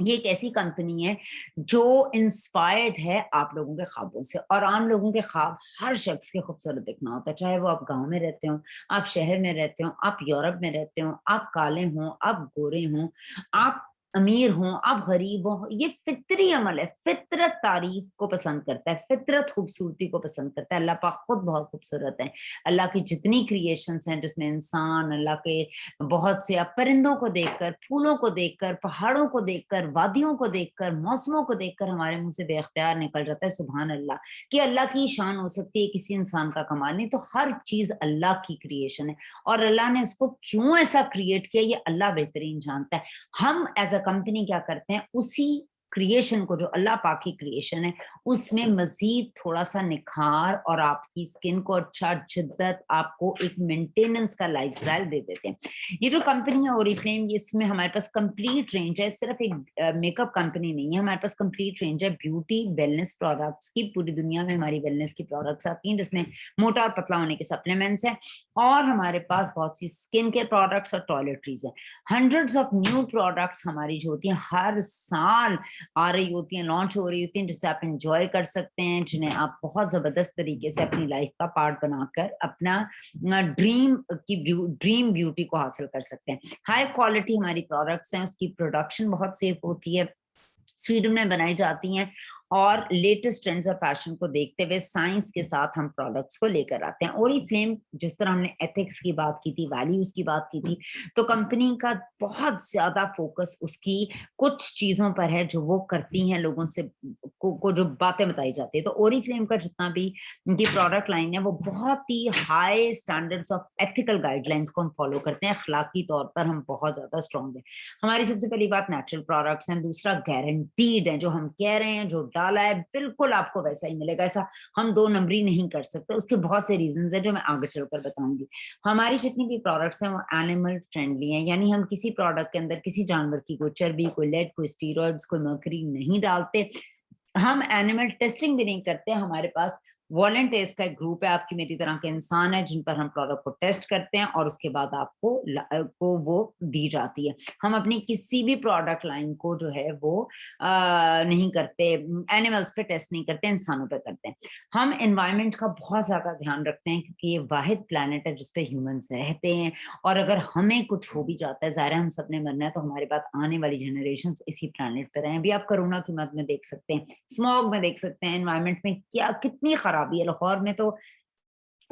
ये एक ऐसी कंपनी है जो इंस्पायर्ड है आप लोगों के ख्वाबों से। और आम लोगों के ख्वाब हर शख्स के खूबसूरत दिखना होता है, चाहे वो आप गांव में रहते हो, आप शहर में रहते हो, आप यूरोप में रहते हो, आप काले हों, आप गोरे हों, आप अमीर हों, आप गरीब हो। ये फितरी अमल है। फितरत तारीफ को पसंद करता है, फितरत खूबसूरती को पसंद करता है। अल्लाह पाक खुद बहुत खूबसूरत है। अल्लाह की जितनी क्रिएशंस हैं, जिसमें इंसान, अल्लाह के बहुत से, आप परिंदों को देखकर, फूलों को देखकर, पहाड़ों को देखकर, वादियों को देखकर, मौसमों को देखकर हमारे मुंह से बेख्तियार निकल जाता है सुभान अल्लाह। कि अल्लाह की शान हो सकती है, किसी इंसान का कमाल नहीं। तो हर चीज अल्लाह की क्रिएशन है, और अल्लाह ने उसको क्यों ऐसा क्रिएट किया ये अल्लाह बेहतरीन जानता है। हम एज अ कंपनी क्या करते हैं, उसी क्रिएशन को, जो अल्लाह पाक की क्रिएशन है, उसमें मजीद थोड़ा सा निखार और आपकी स्किन को अच्छा, जिद्दत, आपको एक मेंटेनेंस का लाइफस्टाइल दे देते हैं। ये जो कंपनी है ओरिफ्लेम, इसमें हमारे पास कंप्लीट रेंज है। सिर्फ एक मेकअप कंपनी नहीं है, हमारे पास कंप्लीट रेंज है ब्यूटी वेलनेस प्रोडक्ट्स की। पूरी दुनिया में हमारी वेलनेस की प्रोडक्ट्स आती हैं, जिसमें मोटा और पतला होने के सप्लीमेंट्स हैं। और हमारे पास बहुत सी स्किन केयर प्रोडक्ट्स और टॉयलेटरीज हैं। हंड्रेड्स ऑफ न्यू प्रोडक्ट्स हमारी जो होती हैं हर साल आ रही होती हैं, लॉन्च हो रही होती हैं, जिससे आप इंजॉय कर सकते हैं, जिन्हें आप बहुत जबरदस्त तरीके से अपनी लाइफ का पार्ट बनाकर अपना ड्रीम ब्यूटी को हासिल कर सकते हैं। हाई क्वालिटी हमारी प्रोडक्ट्स हैं, उसकी प्रोडक्शन बहुत सेफ होती है, स्वीडन में बनाई जाती हैं, और लेटेस्ट ट्रेंड्स और फैशन को देखते हुए साइंस के साथ हम प्रोडक्ट्स को लेकर आते हैं। ओरिफ्लेम, जिस तरह हमने एथिक्स की बात की थी, वैल्यूज की बात की थी, तो कंपनी का बहुत ज्यादा फोकस उसकी कुछ चीजों पर है जो वो करती हैं, लोगों से को जो बातें बताई जाती है। तो ओरिफ्लेम का जितना भी उनकी प्रोडक्ट लाइन है, वो बहुत ही high standards of ethical guidelines को हम फॉलो करते हैं। अखलाकी तौर पर हम बहुत ज्यादा स्ट्रॉन्ग है। हमारी सबसे पहली बात नेचुरल प्रोडक्ट्स हैं, दूसरा गारंटीड है। जो हम कह रहे हैं, जो डाला है, बिल्कुल आपको वैसा ही मिलेगा। ऐसा हम दो नंबरी नहीं कर सकते, उसके बहुत से रीजन है जो मैं आगे चलकर बताऊंगी। हमारी जितनी भी प्रोडक्ट्स हैं वो एनिमल फ्रेंडली हैं, यानी हम किसी प्रोडक्ट के अंदर किसी जानवर की कोई चर्बी, कोई लेड, कोई स्टीरॉइड्स, कोई मर्करी नहीं डालते। हम एनिमल टेस्टिंग भी नहीं करते। हमारे पास वॉलंटियर्स का एक ग्रुप है, आपकी मेरी तरह के इंसान है, जिन पर हम प्रोडक्ट को टेस्ट करते हैं और उसके बाद आपको को वो दी जाती है। हम अपनी किसी भी प्रोडक्ट लाइन को जो है वो नहीं करते, एनिमल्स पे टेस्ट नहीं करते, इंसानों पे करते हैं। हम एनवायरनमेंट का बहुत ज्यादा ध्यान रखते हैं, क्योंकि ये वाहिद प्लेनेट है जिसपे ह्यूमंस रहते हैं, और अगर हमें कुछ हो भी जाता है, ज़ाहिर है हम सबने मरना है, तो हमारे बाद आने वाली जनरेशन इसी प्लेनेट पर रहें। अभी आप कोरोना की मद में देख सकते हैं, स्मॉग में देख सकते हैं, एनवायरनमेंट में क्या कितनी खराबी है। लाहौर में तो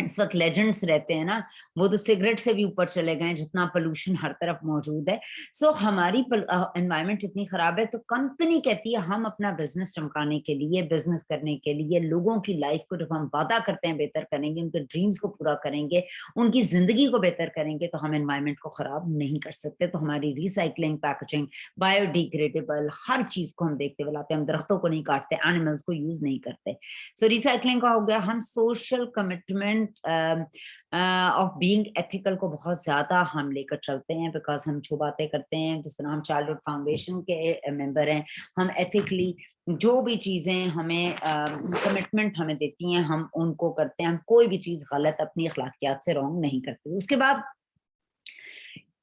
इस वक्त लेजेंड्स रहते हैं ना, वो तो सिगरेट से भी ऊपर चले गए, जितना पोल्यूशन हर तरफ मौजूद है। सो हमारी एनवायरनमेंट इतनी खराब है, तो कंपनी कहती है हम अपना बिजनेस चमकाने के लिए, बिजनेस करने के लिए, लोगों की लाइफ को जब हम वादा करते हैं बेहतर करेंगे, उनके ड्रीम्स को पूरा करेंगे, उनकी जिंदगी को बेहतर करेंगे, तो हम एनवायरनमेंट को खराब नहीं कर सकते। तो हमारी रिसाइकलिंग, पैकेजिंग, बायोडिग्रेडेबल हर चीज को हम देखते हुए लाते हैं। हम दरख्तों को नहीं काटते, एनिमल्स को यूज नहीं करते। सो रिसाइकलिंग का हो गया। हम social commitment of being ethical को बहुत ज्यादा हम लेकर चलते हैं, बिकॉज हम जो बातें करते हैं, जिस तरह हम चाइल्डहुड फाउंडेशन के मेंबर हैं, हम एथिकली जो भी चीजें हमें कमिटमेंट हमें देती हैं, हम उनको करते हैं। हम कोई भी चीज गलत अपनी अखलाकियात से रॉन्ग नहीं करते। उसके बाद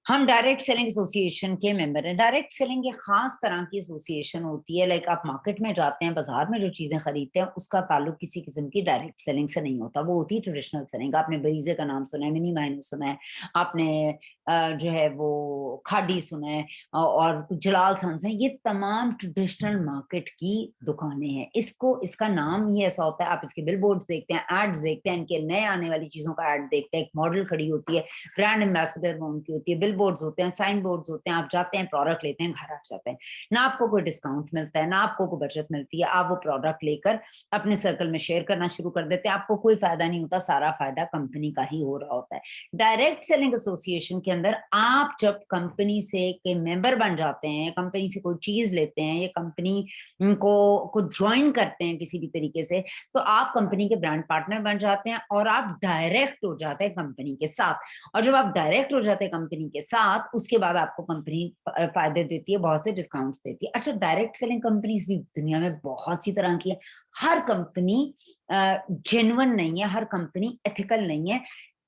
हम डायरेक्ट सेलिंग एसोसिएशन के मेंबर हैं। डायरेक्ट सेलिंग एक खास तरह की एसोसिएशन होती है। लाइक आप मार्केट में जाते हैं, बाजार में जो चीजें खरीदते हैं, उसका ताल्लुक किसी किस्म की डायरेक्ट सेलिंग से नहीं होता। वो होती है ट्रेडिशनल सेलिंग। आपने बरीजे का नाम सुना है, मिनी माइने सुना है, आपने जो है वो खाडी सुना है, और जलाल सन्स है। ये तमाम ट्रेडिशनल मार्केट की दुकानें हैं। इसका नाम ही ऐसा होता है। आप इसके बिल बोर्ड्स देखते हैं, एड्स देखते हैं, इनके नए आने वाली चीजों का एड देखते हैं। एक मॉडल खड़ी होती है, ब्रांड एम्बेसडर उनकी होती है, बिल बोर्ड्स होते हैं, साइन बोर्ड्स होते हैं। आप जाते हैं, प्रोडक्ट लेते हैं, घर आ जाते हैं। ना आपको कोई डिस्काउंट मिलता है, ना आपको कोई बचत मिलती है। आप वो प्रोडक्ट लेकर अपने सर्कल में शेयर करना शुरू कर देते हैं। आपको कोई फायदा नहीं होता, सारा फायदा कंपनी का ही हो रहा होता है। डायरेक्ट सेलिंग एसोसिएशन के अंदर आप जब कंपनी से के मेंबर बन जाते हैं, कंपनी से कोई चीज लेते हैं, या कंपनी को ज्वाइन करते हैं किसी भी तरीके से, तो आप कंपनी के ब्रांड पार्टनर बन जाते हैं, और आप डायरेक्ट हो जाते हैं कंपनी के साथ। और जब आप डायरेक्ट हो जाते हैं कंपनी के साथ, उसके बाद आपको कंपनी फायदे देती है, बहुत से डिस्काउंट्स देती है। अच्छा, डायरेक्ट सेलिंग कंपनीज भी दुनिया में बहुत सी तरह की है। हर कंपनी जेन्युइन नहीं है, हर कंपनी एथिकल नहीं है।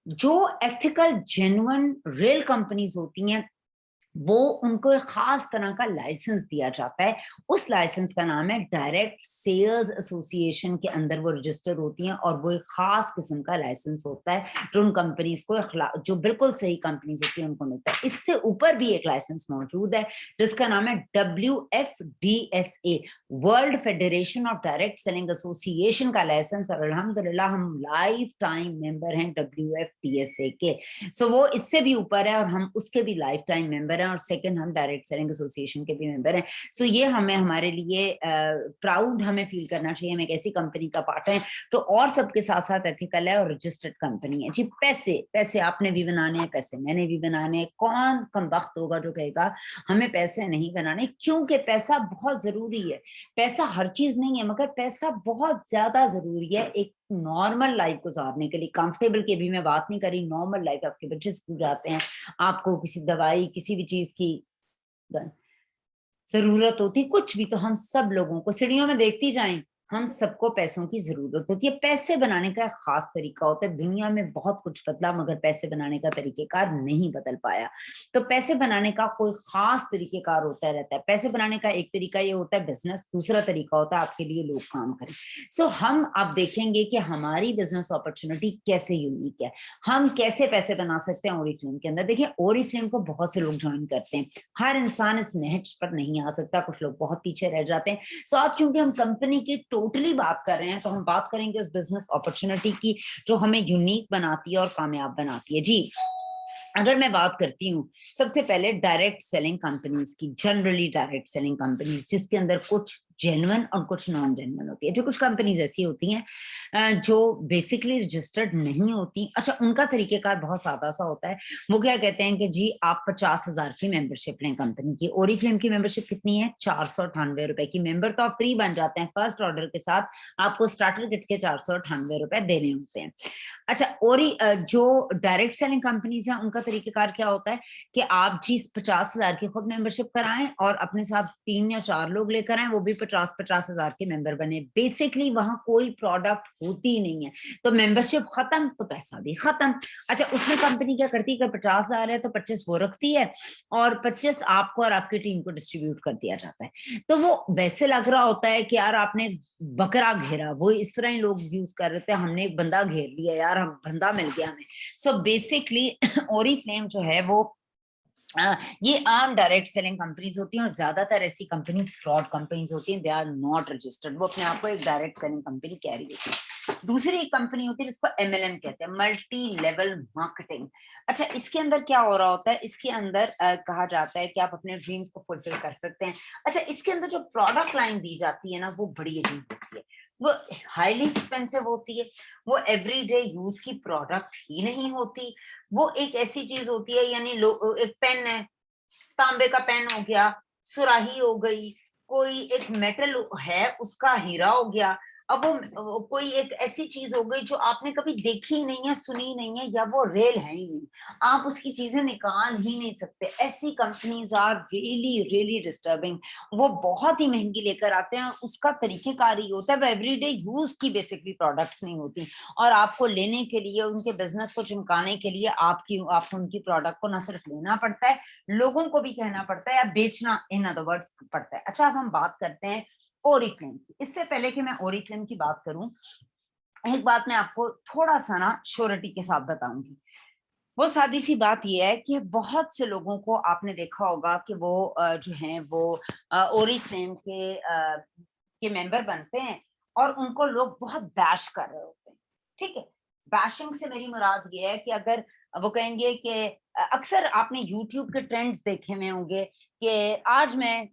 जो एथिकल जेन्युइन रियल कंपनीज होती हैं, वो उनको एक खास तरह का लाइसेंस दिया जाता है। उस लाइसेंस का नाम है डायरेक्ट सेल्स एसोसिएशन के अंदर वो रजिस्टर होती हैं, और वो एक खास किस्म का लाइसेंस होता है जो उन कंपनीज को, जो बिल्कुल सही कंपनीज होती है, उनको मिलता है। इससे ऊपर भी एक लाइसेंस मौजूद है जिसका नाम है WFDSA, world federation of direct selling association का लाइसेंस। और अल्हम्दुलिल्लाह हम लाइफ टाइम मेंबर हैं WFDSA के। सो वो इससे भी ऊपर है, और हम उसके भी लाइफ टाइम मेंबर हैं। और सेकंड, हम डायरेक्ट सेलिंग एसोसिएशन के भी मेंबर हैं। सो ये हमारे लिए प्राउड हमें फील करना चाहिए, हम एक ऐसी कंपनी का पार्ट है तो, और सबके साथ साथ एथिकल है और रजिस्टर्ड कंपनी है। जी, पैसे आपने भी बनाने हैं, पैसे मैंने भी बनाने हैं। कौन कमबख्त होगा जो कहेगा हमें पैसे नहीं बनाने? क्योंकि पैसा बहुत जरूरी है। पैसा हर चीज नहीं है, मगर पैसा बहुत ज्यादा जरूरी है एक नॉर्मल लाइफ गुजारने के लिए। कंफर्टेबल की भी मैं बात नहीं कर रही, नॉर्मल लाइफ। आपके बच्चे स्कूल जाते हैं, आपको किसी दवाई, किसी भी चीज की जरूरत होती, कुछ भी, तो हम सब लोगों को सीढ़ियों में देखती जाएं, हम सबको पैसों की जरूरत होती है। पैसे बनाने का खास तरीका होता है। दुनिया में बहुत कुछ बदला, मगर पैसे बनाने का तरीकेकार नहीं बदल पाया। तो पैसे बनाने का कोई खास तरीकेकार होता रहता है। पैसे बनाने का एक तरीका ये होता है बिजनेस, दूसरा तरीका होता है आपके लिए लोग काम करें। सो हम आप देखेंगे कि हमारी बिजनेस अपॉर्चुनिटी कैसे यूनिक है, हम कैसे पैसे बना सकते हैं ओरिफ्लेम के अंदर। देखिए, ओरिफ्लेम को बहुत से लोग ज्वाइन करते हैं, हर इंसान इस नहज पर नहीं आ सकता, कुछ लोग बहुत पीछे रह जाते हैं। सो आज चूंकि हम कंपनी की टोटली बात कर रहे हैं, तो हम बात करेंगे उस बिजनेस अपॉर्चुनिटी की जो हमें यूनिक बनाती है और कामयाब बनाती है। जी, अगर मैं बात करती हूँ सबसे पहले डायरेक्ट सेलिंग कंपनीज की, जनरली डायरेक्ट सेलिंग कंपनीज जिसके अंदर कुछ जेन्युइन और कुछ नॉन जेन्युइन होती है। जो कुछ कंपनीज ऐसी होती हैं जो बेसिकली रजिस्टर्ड नहीं होती। अच्छा, उनका तरीकेकार बहुत सादा सा होता है। वो क्या कहते हैं कि जी आप 50,000 की मेंबरशिप लें कंपनी की। ओरिफ्लेम की मेंबरशिप कितनी है? 498 रुपए की। मेंबर तो आप फ्री बन जाते हैं, फर्स्ट ऑर्डर के साथ आपको स्टार्टर किट के 498 रुपए देने होते हैं। अच्छा, और जो डायरेक्ट सेलिंग कंपनीज हैं उनका तरीकेकार क्या होता है कि आप जी 50,000 की खुद मेंबरशिप कराएं और अपने साथ 3 या 4 लोग लेकर आए, वो भी 50,000 के मेंबर बने। बेसिकली वहां कोई प्रोडक्ट होती ही नहीं है, तो मेंबरशिप खत्म तो पैसा भी खत्म। अच्छा, उसमें कंपनी क्या करती है कि 50,000 है तो 25 वो रखती है, और 25 आपको और आपकी टीम को डिस्ट्रीब्यूट कर दिया जाता है। तो वो वैसे लग रहा होता है कि यार आपने बकरा घेरा, वो इस तरह ही लोग यूज कर रहे थे, हमने एक बंदा घेर लिया यार, हम बंदा मिल गया हमें। सो बेसिकली ओरिफ्लेम जो है वो ये आम डायरेक्ट सेलिंग कंपनीज होती हैं, और ज्यादातर ऐसी कंपनीज फ्रॉड कंपनीज होती हैं, दे आर नॉट रजिस्टर्ड। वो अपने आप को एक डायरेक्ट सेलिंग कंपनी कह रही होती है। दूसरी कंपनी होती है जिसको MLM कहते हैं, मल्टी लेवल मार्केटिंग। अच्छा, इसके अंदर क्या हो रहा होता है, इसके अंदर कहा जाता है कि आप अपने ड्रीम्स को फुलफिल कर सकते हैं। अच्छा, इसके अंदर जो प्रोडक्ट लाइन दी जाती है ना, वो बड़ी अजीब होती है, वो हाईली एक्सपेंसिव होती है, वो एवरीडे यूज की प्रोडक्ट ही नहीं होती, वो एक ऐसी चीज होती है, यानी एक पेन है, तांबे का पेन हो गया, सुराही हो गई, कोई एक मेटल है उसका हीरा हो गया, अब वो कोई एक ऐसी चीज हो गई जो आपने कभी देखी ही नहीं है, सुनी नहीं है, या वो रेल है ही नहीं, आप उसकी चीजें निकाल ही नहीं सकते। ऐसी companies are really really disturbing. वो बहुत ही महंगी लेकर आते हैं, उसका तरीकेकार ही होता है, वो एवरीडे यूज की बेसिकली प्रोडक्ट्स नहीं होती, और आपको लेने के लिए, उनके बिजनेस को चमकाने के लिए आपको उनकी प्रोडक्ट को ना सिर्फ लेना पड़ता है, लोगों को भी कहना पड़ता है, या बेचना इन अदर वर्ड्स पड़ता है। अच्छा, अब हम बात करते हैं ओरिफ्लेम की। इससे पहले कि मैं ओरिफ्लेम की बात करूं, एक बात मैं आपको थोड़ा सा ना श्योरिटी के साथ बताऊंगी। वो सादी सी बात यह है कि बहुत से लोगों को आपने देखा होगा कि वो जो हैं वो ओरिफ्लेम के मेंबर बनते हैं, और उनको लोग बहुत बैश कर रहे होते हैं। ठीक है, बैशिंग से मेरी मुराद ये है कि अगर वो कहेंगे कि अक्सर आपने यूट्यूब के ट्रेंड्स देखे हुए होंगे कि आज मैं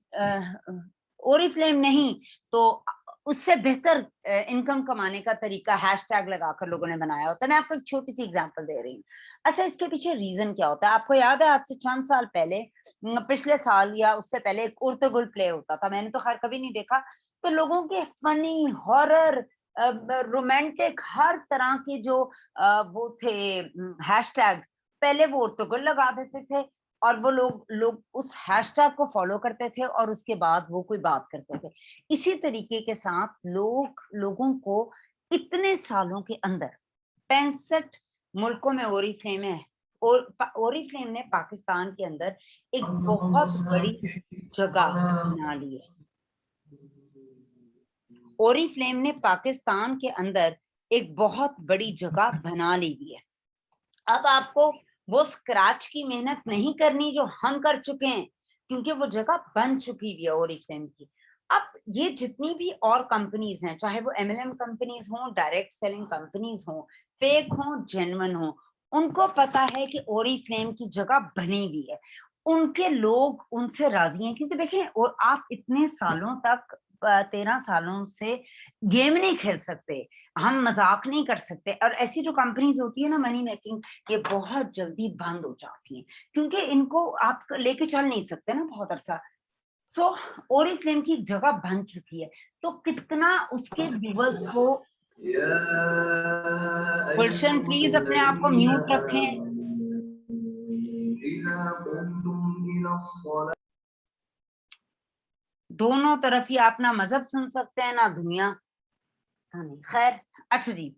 ओरिफ्लेम नहीं तो उससे बेहतर इनकम कमाने का तरीका हैशटैग लगाकर लोगों ने बनाया होता है। मैं आपको एक छोटी सी एग्जांपल दे रही हूँ। अच्छा, इसके पीछे रीजन क्या होता है? आपको याद है, आज से चंद साल पहले, पिछले साल या उससे पहले, एक उर्तुगुल प्ले होता था, मैंने तो खैर कभी नहीं देखा, तो लोगों के फनी, हॉरर, रोमांटिक, हर तरह के जो वो थे हैशटैग, पहले वो उर्तुगुल लगा देते थे, और वो लोग उस हैशटैग को फॉलो करते थे, और उसके बाद वो कोई बात करते थे। इसी तरीके के साथ लोगों को इतने सालों के अंदर 65 मुल्कों में ओरिफ्लेम है, और ओरिफ्लेम ने पाकिस्तान के अंदर एक बहुत बड़ी जगह बना ली है। ओरिफ्लेम ने पाकिस्तान के अंदर एक बहुत बड़ी जगह बना ली हुई है। अब आपको वो स्क्रैच की मेहनत नहीं करनी जो हम कर चुके हैं, क्योंकि वो जगह बन चुकी हुई है ओरिफ्लेम की। अब ये जितनी भी और कंपनीज हैं, चाहे वो MLM कंपनीज हों, डायरेक्ट सेलिंग कंपनीज हों, फेक हों, जेन्युइन हों, उनको पता है कि ओरिफ्लेम की जगह बनी हुई है, उनके लोग उनसे राजी हैं। क्योंकि देखें, और आप इतने सालों तक 13 सालों से गेम नहीं खेल सकते, हम मजाक नहीं कर सकते, और ऐसी जो कंपनीज होती है ना मनी मेकिंग, ये बहुत जल्दी बंद हो जाती हैं, क्योंकि इनको आप लेके चल नहीं सकते ना बहुत अरसा। सो ओरिफ्लेम की जगह बन चुकी है, तो कितना उसके व्यूवर्स को। गुलशन प्लीज अपने आप को म्यूट रखें। दोनों तरफ ही आप ना मजहब सुन सकते हैं ना दुनिया, नहीं खैर। अच्छा जी,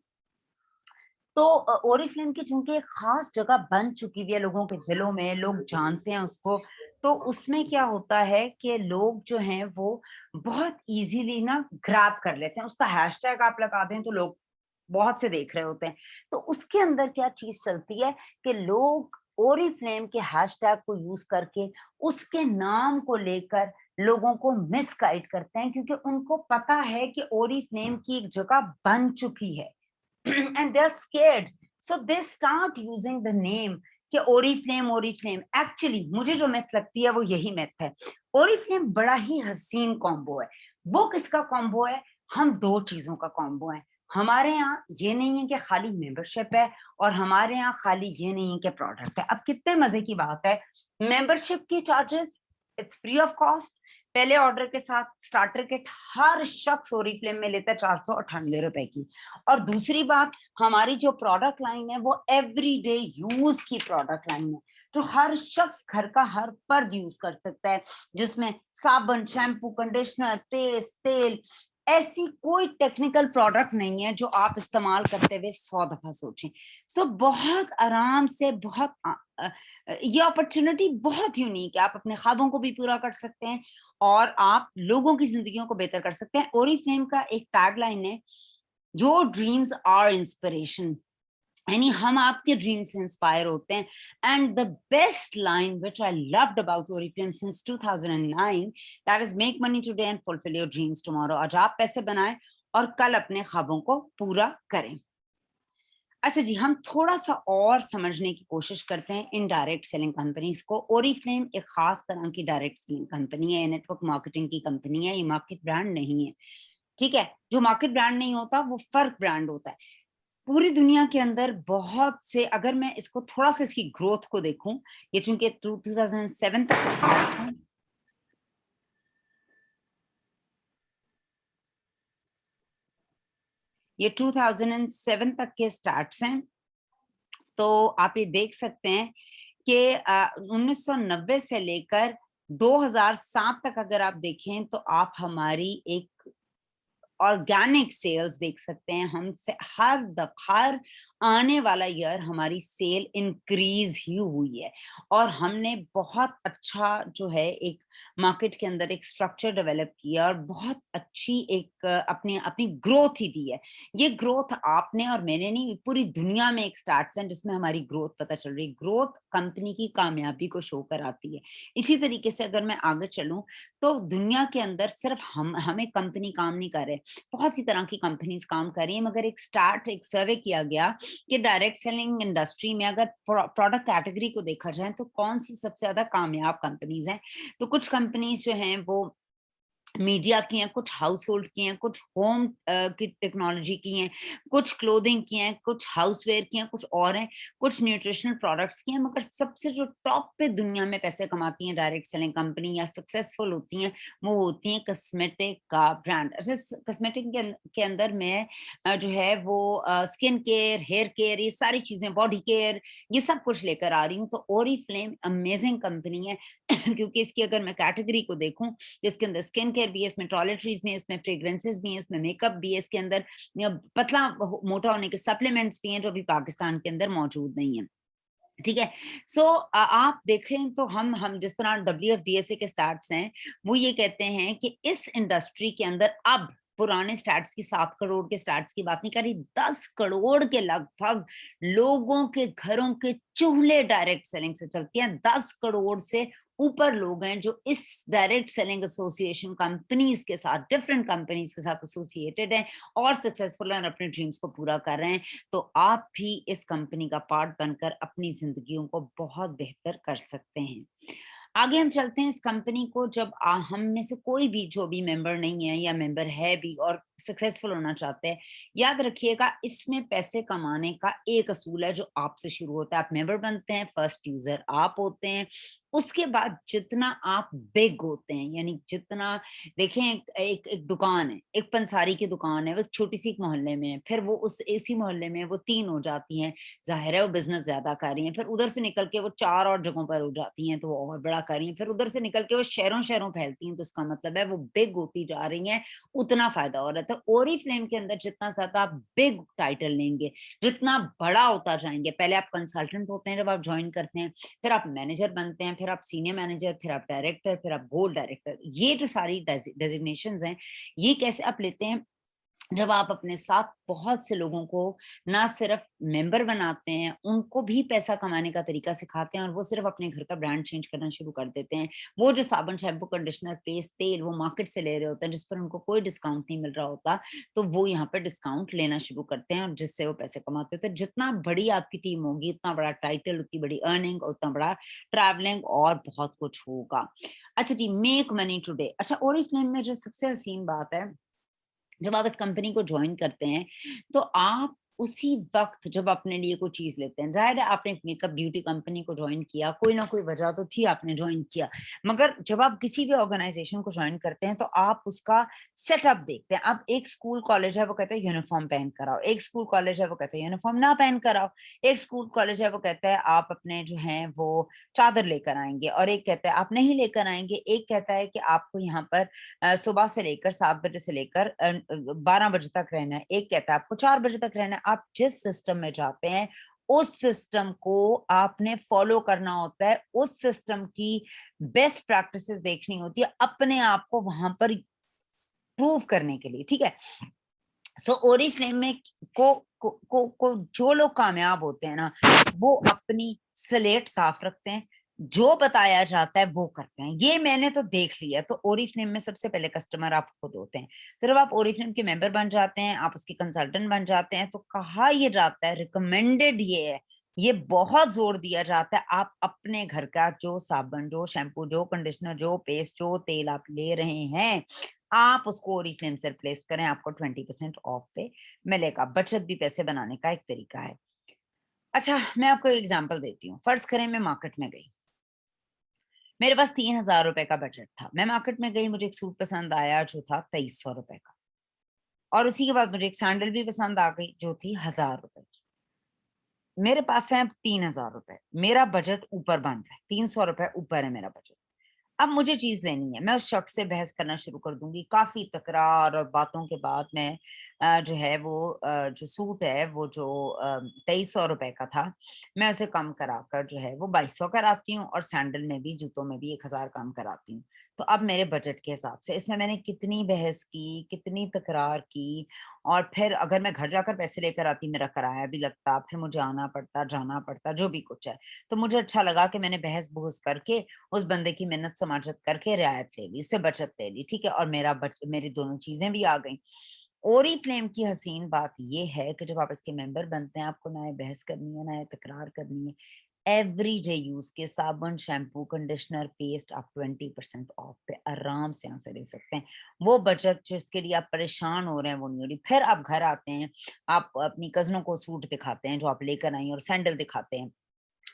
तो ओरिफ्लेम की चूंकि एक खास जगह बन चुकी हुई है लोगों के दिलों में, लोग जानते हैं उसको, तो उसमें क्या होता है कि लोग जो हैं वो बहुत इजीली ना ग्रैब कर लेते हैं। उसका हैशटैग आप लगा दें तो लोग बहुत से देख रहे होते हैं। तो उसके अंदर क्या चीज चलती है कि लोग ओरिफ्लेम के हैशटैग को यूज करके उसके नाम को लेकर लोगों को मिसगाइड करते हैं, क्योंकि उनको पता है कि ओरिफ्लेम की एक जगह बन चुकी है and they're scared, so they start using the name कि ओरिफ्लेम। एक्चुअली मुझे जो मैथ लगती है वो यही मैथ है। ओरिफ्लेम बड़ा ही हसीन कॉम्बो है। वो किसका कॉम्बो है? हम दो चीजों का कॉम्बो है। हमारे यहाँ ये नहीं है कि खाली मेंबरशिप है, और हमारे यहाँ खाली ये नहीं है कि प्रोडक्ट है। अब कितने मजे की बात है, मेंबरशिप की charges it's free of cost. पहले ऑर्डर के साथ स्टार्टर किट हर शख्स ओरिफ्लेम में लेता है 498 रुपए की। और दूसरी बात, हमारी जो प्रोडक्ट लाइन है वो एवरीडे यूज की प्रोडक्ट लाइन है, जो हर शख्स घर का हर फर्द यूज कर सकता है, जिसमें साबुन, शैम्पू, कंडीशनर, पेस्ट, तेल, ऐसी कोई टेक्निकल प्रोडक्ट नहीं है जो आप इस्तेमाल करते हुए 100 दफा सोचें। सो बहुत आराम से, ये अपॉर्चुनिटी बहुत यूनिक है। आप अपने ख्वाबों को भी पूरा कर सकते हैं, और आप लोगों की जिंदगियों को बेहतर कर सकते हैं। ओरिफ्लेम का एक टैगलाइन है, योर ड्रीम्स आर इंस्पिरेशन, यानी हम आपके ड्रीम से इंस्पायर होते हैं। And the best line which I loved about Oriflame since 2009, that is make money today and fulfil your dreams tomorrow. आज आप पैसे बनाएं और कल अपने ख्वाबों को पूरा करें। अच्छा जी, हम थोड़ा सा और समझने की कोशिश करते हैं इन डायरेक्ट सेलिंग कंपनीज को। ओरिफ्लेम एक खास तरह की डायरेक्ट सेलिंग कंपनी है, नेटवर्क मार्केटिंग की कंपनी है, ये मार्केट ब्रांड नहीं है। ठीक है, जो मार्केट ब्रांड नहीं होता वो फर्क ब्रांड होता है। पूरी दुनिया के अंदर बहुत से, अगर मैं इसको थोड़ा सा इसकी ग्रोथ को देखूं, ये चूंकि 2007 तक ये 2007 तक के स्टार्ट्स हैं, तो आप ये देख सकते हैं कि 1990 से लेकर 2007 तक अगर आप देखें तो आप हमारी एक ऑर्गेनिक सेल्स देख सकते हैं। हम से हर आने वाला ईयर हमारी सेल इंक्रीज ही हुई है, और हमने बहुत अच्छा जो है एक मार्केट के अंदर एक स्ट्रक्चर डेवलप किया और बहुत अच्छी एक अपनी अपनी ग्रोथ ही दी है। ये ग्रोथ आपने और मैंने नहीं, पूरी दुनिया में एक स्टार्ट्स हैं जिसमें हमारी ग्रोथ पता चल रही है। ग्रोथ कंपनी की कामयाबी को शो कर आती है। इसी तरीके से अगर मैं आगे चलूं तो दुनिया के अंदर सिर्फ हमें कंपनी काम नहीं कर रहे, बहुत सी तरह की कंपनीज काम कर रही हैं, मगर एक सर्वे किया गया कि डायरेक्ट सेलिंग इंडस्ट्री में अगर प्रोडक्ट कैटेगरी को देखा जाए तो कौन सी सबसे ज्यादा कामयाब कंपनीज हैं। तो कुछ कंपनीज जो हैं वो मीडिया की हैं, कुछ हाउस होल्ड की हैं, कुछ होम की टेक्नोलॉजी की हैं, कुछ क्लोथिंग की हैं, कुछ हाउसवेयर की हैं, कुछ और हैं, कुछ न्यूट्रिशनल प्रोडक्ट्स की हैं, मगर सबसे जो टॉप पे दुनिया में पैसे कमाती हैं डायरेक्ट सेलिंग कंपनी या सक्सेसफुल होती हैं, वो होती हैं कॉस्मेटिक का ब्रांड। कॉस्मेटिक के अंदर मैं जो है वो स्किन केयर, हेयर केयर, ये सारी चीजें, बॉडी केयर, ये सब कुछ लेकर आ रही हूँ। तो ओरिफ्लेम अमेजिंग कंपनी है क्योंकि इसकी अगर मैं कैटेगरी को देखूं, इसके अंदर स्किन केयर भी है, इसमें टॉयलेटरीज भी है, इसमें फ्रेग्रेंसेस भी हैं, इसमें मेकअप भी है, इसके अंदर पतला मोटा होने के सप्लीमेंट्स भी हैं जो अभी पाकिस्तान के अंदर मौजूद नहीं है। ठीक है, सो आप देखें तो हम जिस तरह WFDSA के स्टार्ट्स हैं, वो ये कहते हैं कि इस इंडस्ट्री के अंदर अब पुराने स्टार्ट्स की 7 करोड़ के स्टार्ट्स की बात नहीं कर रही, 10 करोड़ के लगभग लोगों के घरों के चूल्हे डायरेक्ट सेलिंग से चलती हैं। 10 करोड़ से ऊपर लोग हैं जो इस डायरेक्ट सेलिंग एसोसिएशन कंपनीज के साथ, डिफरेंट कंपनीज के साथ एसोसिएटेड हैं और सक्सेसफुल हैं और अपने ड्रीम्स को पूरा कर रहे हैं। तो आप भी इस कंपनी का पार्ट बनकर अपनी जिंदगियों को बहुत बेहतर कर सकते हैं। आगे हम चलते हैं। इस कंपनी को जब हम में से कोई भी जो भी मेंबर नहीं है या मेंबर है भी और सक्सेसफुल होना चाहते हैं, याद रखिएगा इसमें पैसे कमाने का एक असूल है जो आपसे शुरू होता है। आप मेंबर बनते हैं, फर्स्ट यूजर आप होते हैं, उसके बाद जितना आप बिग होते हैं, यानी जितना, देखें एक दुकान है, एक पंसारी की दुकान है, वो छोटी सी एक मोहल्ले में है, फिर वो इसी मोहल्ले में वो 3 हो जाती हैं, जाहिर है वो बिजनेस ज्यादा कर रही हैं, फिर उधर से निकल के वो 4 और जगहों पर हो जाती हैं तो वो और बड़ा कर रही हैं, फिर उधर से निकल के वो शहरों शहरों फैलती हैं, तो इसका मतलब है वो बिग होती जा रही हैं, उतना फायदा हो रहा है। तो ओरिफ्लेम के अंदर जितना ज्यादा आप बिग टाइटल लेंगे, जितना बड़ा होता जाएंगे, पहले आप कंसल्टेंट होते हैं जब आप ज्वाइन करते हैं, फिर आप मैनेजर बनते हैं, फिर आप सीनियर मैनेजर, फिर आप डायरेक्टर, फिर आप गोल्ड डायरेक्टर, ये जो सारी डेजिग्नेशंस हैं, ये कैसे आप लेते हैं, जब आप अपने साथ बहुत से लोगों को ना सिर्फ मेंबर बनाते हैं, उनको भी पैसा कमाने का तरीका सिखाते हैं, और वो सिर्फ अपने घर का ब्रांड चेंज करना शुरू कर देते हैं। वो जो साबुन, शैम्पू, कंडीशनर, पेस्ट, तेल वो मार्केट से ले रहे होते हैं जिस पर उनको कोई डिस्काउंट नहीं मिल रहा होता, तो वो यहाँ पे डिस्काउंट लेना शुरू करते हैं और जिससे वो पैसे कमाते होते हैं। जितना बड़ी आपकी टीम होगी, उतना बड़ा टाइटल, उतनी बड़ी अर्निंग, उतना बड़ा ट्रैवलिंग और बहुत कुछ होगा। अच्छा जी, मेक मनी टुडे। अच्छा, ओरिफ्लेम में जो सबसे हसीन बात है, जब आप इस कंपनी को ज्वाइन करते हैं तो आप उसी वक्त जब अपने लिए कोई चीज लेते हैं, जाहिर है आपने एक मेकअप ब्यूटी कंपनी को ज्वाइन किया, कोई ना कोई वजह तो थी आपने ज्वाइन किया, मगर जब आप किसी भी ऑर्गेनाइजेशन को ज्वाइन करते हैं तो आप उसका सेटअप देखते हैं। अब एक स्कूल कॉलेज है, वो कहते हैं यूनिफॉर्म पहन कर आओ, एक स्कूल कॉलेज है वो कहते हैं यूनिफॉर्म ना पहन कर आओ, एक स्कूल कॉलेज है वो कहता है आप अपने जो है वो चादर लेकर आएंगे, और एक कहता है आप नहीं लेकर आएंगे, एक कहता है कि आपको यहाँ पर सुबह से लेकर 7 बजे से लेकर 12 बजे तक रहना है, एक कहता है आपको 4 बजे तक रहना है। आप जिस सिस्टम में जाते हैं उस सिस्टम को आपने फॉलो करना होता है, उस सिस्टम की बेस्ट प्रैक्टिसेस देखनी होती है अपने आप को वहां पर प्रूव करने के लिए। ठीक है, सो ओरिफ्लेम में को जो लोग कामयाब होते हैं ना, वो अपनी स्लेट साफ रखते हैं, جو بتایا جاتا ہے وہ کرتے ہیں. یہ میں نے تو دیکھ لیا. تو اوریفلیم میں سب سے پہلے کسٹمر آپ خود ہوتے ہیں. تو جب آپ اوریفلیم کے ممبر بن جاتے ہیں, آپ اس کے کنسلٹنٹ بن جاتے ہیں, تو کہا یہ جاتا ہے, ریکمینڈڈ یہ ہے, یہ بہت زور دیا جاتا ہے, آپ اپنے گھر کا جو صابن, جو شیمپو, جو کنڈیشنر, جو پیسٹ, جو تیل آپ لے رہے ہیں, آپ اس کو اوریفلیم سے ریپلیس کریں, آپ کو 20% آف پہ ملے گا. بچت بھی پیسے بنانے کا ایک طریقہ ہے. اچھا, میں آپ کو ایگزامپل دیتی ہوں. فرض کریں میں مارکیٹ میں گئی, میرے پاس 3,000 روپے کا بجٹ تھا. میں مارکیٹ میں گئی, مجھے ایک سوٹ پسند آیا جو تھا 2,300 روپے کا, اور اسی کے بعد مجھے ایک سینڈل بھی پسند آ گئی جو تھی 1,000 روپے کی. میرے پاس ہے 3,000 روپے, میرا بجٹ اوپر بن رہا ہے, 300 روپے اوپر ہے میرا بجٹ. اب مجھے چیز لینی ہے, میں اس شخص سے بحث کرنا شروع کر دوں گی. کافی تکرار اور باتوں کے بعد میں جو ہے وہ جو سوٹ ہے وہ جو 2,300 روپے کا تھا, میں اسے کم کرا کر جو ہے وہ 2,200 کراتی ہوں, اور سینڈل میں بھی, جوتوں میں بھی 1,000 کم کراتی ہوں. تو اب میرے بجٹ کے حساب سے اس میں نے کتنی بحث کی, کتنی تکرار کی, اور پھر اگر میں گھر جا کر پیسے لے کر آتی, میرا کرایہ بھی لگتا, پھر مجھے آنا پڑتا, جانا پڑتا, جو بھی کچھ ہے. تو مجھے اچھا لگا کہ میں نے بحث بحث کر کے اس بندے کی محنت سماجت کر کے رعایت لے لی, اس سے بچت لے لی, ٹھیک ہے, اور میری دونوں چیزیں بھی آ گئیں. اوریفلیم کی حسین بات یہ ہے کہ جب آپ اس کے ممبر بنتے ہیں, آپ کو نہ بحث کرنی ہے, نہ تکرار کرنی ہے. ایوری ڈے یوز کے صابن, شیمپو, کنڈیشنر, پیسٹ آپ 20% آف پہ آرام سے یہاں سے لے سکتے ہیں. وہ بچت جس کے لیے آپ پریشان ہو رہے ہیں وہ نہیں ہو رہی. پھر آپ گھر آتے ہیں, آپ اپنی کزنوں کو سوٹ دکھاتے ہیں جو آپ لے کر آئی ہیں, اور سینڈل دکھاتے ہیں,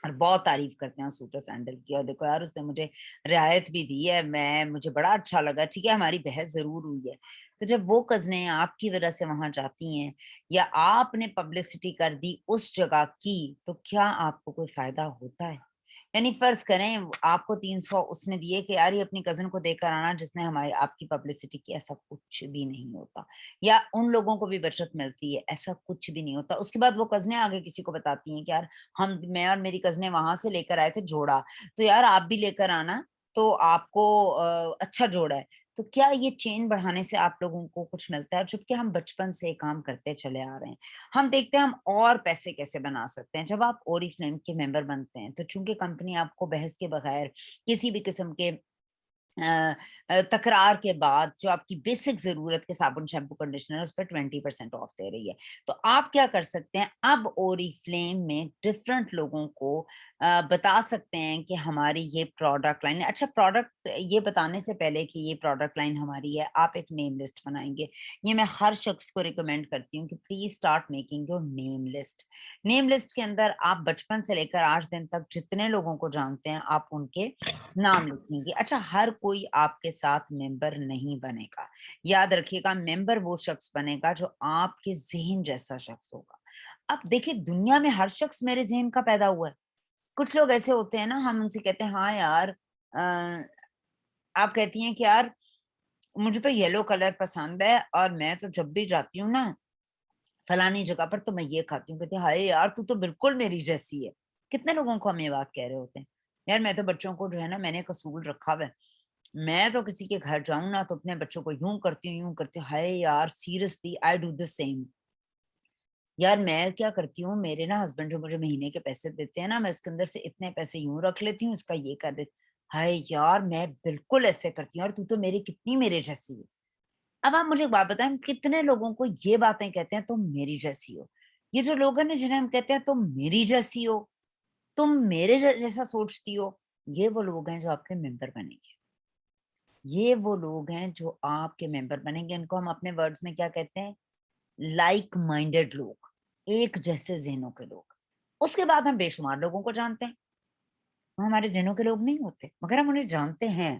اور بہت تعریف کرتے ہیں سوٹ اور سینڈل کی, اور دیکھو یار اس نے مجھے رعایت بھی دی ہے, مجھے بڑا اچھا لگا, ٹھیک ہے, ہماری بحث ضرور ہوئی ہے. تو جب وہ کزنیں آپ کی وجہ سے وہاں جاتی ہیں, یا آپ نے پبلسٹی کر دی اس جگہ کی, تو کیا آپ کو کوئی فائدہ ہوتا ہے؟ یعنی فرض کریں آپ کو 300 اس نے دیے کہ یار یہ اپنی کزن کو دے کر آنا جس نے ہماری آپ کی پبلسٹی کی. ایسا کچھ بھی نہیں ہوتا. یا ان لوگوں کو بھی بچت ملتی ہے, ایسا کچھ بھی نہیں ہوتا. اس کے بعد وہ کزنیں آگے کسی کو بتاتی ہیں کہ یار میں اور میری کزنیں وہاں سے لے کر آئے تھے جوڑا, تو یار آپ بھی لے کر آنا, تو آپ کو اچھا جوڑا ہے. تو کیا یہ چین بڑھانے سے آپ لوگوں کو کچھ ملتا ہے؟ جبکہ ہم بچپن سے کام کرتے چلے آ رہے ہیں. ہم دیکھتے ہیں ہم اور پیسے کیسے بنا سکتے ہیں. جب آپ اوریفلیم کے ممبر بنتے ہیں, تو چونکہ کمپنی آپ کو بحث کے بغیر کسی بھی قسم کے تکرار کے بعد جو آپ کی بیسک ضرورت کے صابن, شیمپو, کنڈیشنر, اس پر 20% آف دے رہی ہے. تو آپ کیا کر سکتے ہیں, اب اوریفلیم میں ڈفرنٹ لوگوں کو بتا سکتے ہیں کہ ہماری یہ پروڈکٹ لائن ہے. اچھا, پروڈکٹ یہ بتانے سے پہلے کہ یہ پروڈکٹ لائن ہماری ہے, آپ ایک نیم لسٹ بنائیں گے. یہ میں ہر شخص کو ریکمینڈ کرتی ہوں کہ please start making your name list. Name list کے اندر آپ بچپن سے لے کر آج دن تک جتنے لوگوں کو جانتے ہیں, آپ ان کے نام لکھیں گے. اچھا, ہر کوئی آپ کے ساتھ ممبر نہیں بنے گا. یاد رکھیے گا, ممبر وہ شخص بنے گا جو آپ کے ذہن جیسا شخص ہوگا. اب دیکھیں, دنیا میں ہر شخص میرے ذہن کا پیدا ہوا ہے. کچھ لوگ ایسے ہوتے ہیں نا, ہم ان سے کہتے ہیں ہاں یار, آپ کہتی ہیں کہ یار مجھے تو یلو کلر پسند ہے, اور میں تو جب بھی جاتی ہوں نا فلانی جگہ پر تو میں یہ کھاتی ہوں. کہتے ہیں ہائے یار تو بالکل میری جیسی ہے. کتنے لوگوں کو ہم یہ بات کہہ رہے ہوتے ہیں. یار میں تو بچوں کو جو ہے نا, میں نے ایک اصول رکھا ہوا ہے, میں تو کسی کے گھر جاؤں نا تو اپنے بچوں کو یوں کرتی ہوں, ہائے یار seriously I do the same. یار میں کیا کرتی ہوں, میرے نا ہسبینڈ جو مجھے مہینے کے پیسے دیتے ہیں نا, میں اس کے اندر سے اتنے پیسے یوں رکھ لیتی ہوں, اس کا یہ کر دیتی. ہائے یار میں بالکل ایسے کرتی ہوں, اور تو میری کتنی میرے جیسی ہے. اب آپ مجھے ایک بات بتائیں, کتنے لوگوں کو یہ باتیں کہتے ہیں تم میری جیسی ہو. یہ جو لوگ ہیں جنہیں ہم کہتے ہیں تم میری جیسی ہو, تم میرے جیسا سوچتی ہو, یہ وہ لوگ ہیں جو آپ کے ممبر بنیں گے. یہ وہ لوگ ہیں جو آپ کے ممبر بنیں گے. ان کو ہم اپنے ورڈز میں کیا کہتے ہیں, لائک مائنڈیڈ لوگ, ایک جیسے ذہنوں کے لوگ. اس کے بعد ہم بے شمار لوگوں کو جانتے ہیں, وہ ہمارے ذہنوں کے لوگ نہیں ہوتے مگر ہم انہیں جانتے ہیں.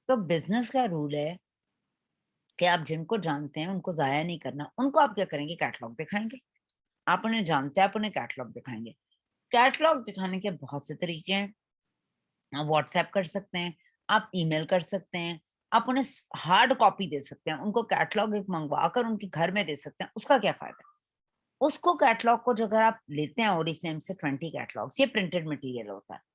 تو بزنس کا رول ہے کہ آپ جن کو جانتے ہیں ان کو ضائع نہیں کرنا. ان کو آپ کیا کریں گے, کیٹلاگ دکھائیں گے. آپ انہیں جانتے ہیں, آپ انہیں کیٹلاگ دکھائیں گے. کیٹلاگ دکھانے کے بہت سے طریقے ہیں. آپ واٹس ایپ کر سکتے ہیں, آپ ای میل کر سکتے ہیں, آپ انہیں ہارڈ کاپی دے سکتے ہیں, ان کو کیٹلاگ ایک منگوا کر ان کے گھر میں دے سکتے ہیں. اس کا کیا فائدہ ہے؟ اس کو کیٹلاگ کو جو اگر آپ لیتے ہیں اوریفلیم سے 20 کیٹلاگس, یہ پرنٹڈ مٹیریل ہوتا ہے.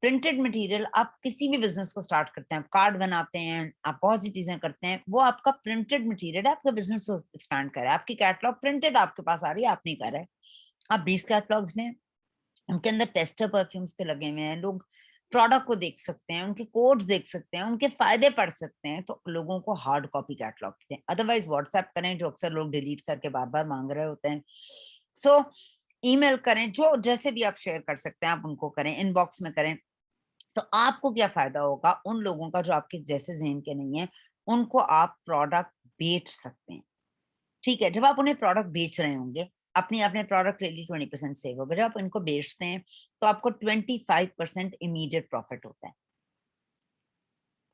پرنٹڈ مٹیریل آپ کسی بھی بزنس کو سٹارٹ کرتے ہیں, آپ کارڈ بناتے ہیں, آپ بہت سی چیزیں کرتے ہیں, وہ آپ کا پرنٹڈ مٹیریل ہے. آپ کا بزنس ایکسپینڈ کر رہا ہے, آپ کی کیٹلاگ پرنٹڈ آپ کے پاس آ رہی ہے, آپ نہیں کر رہے. آپ 20 کیٹلاگس لیں, उनके अंदर टेस्टर परफ्यूम्स के लगे हुए हैं, लोग प्रोडक्ट को देख सकते हैं, उनके कोड्स देख सकते हैं, उनके फायदे पढ़ सकते हैं, तो लोगों को हार्ड कॉपी कैटलॉग दें। अदरवाइज व्हाट्सएप करें, जो अक्सर लोग डिलीट करके बार बार मांग रहे होते हैं। सो ईमेल करें, जो जैसे भी आप शेयर कर सकते हैं आप उनको करें, इनबॉक्स में करें। तो आपको क्या फायदा होगा उन लोगों का जो आपके जैसे ज़हन के नहीं है, उनको आप प्रोडक्ट बेच सकते हैं। ठीक है, जब आप उन्हें प्रोडक्ट बेच रहे होंगे, अपनी अपने प्रोडक्ट ले ली 20% सेव होगा। जब आप इनको बेचते हैं तो आपको 25% इमीडिएट प्रॉफिट होता है।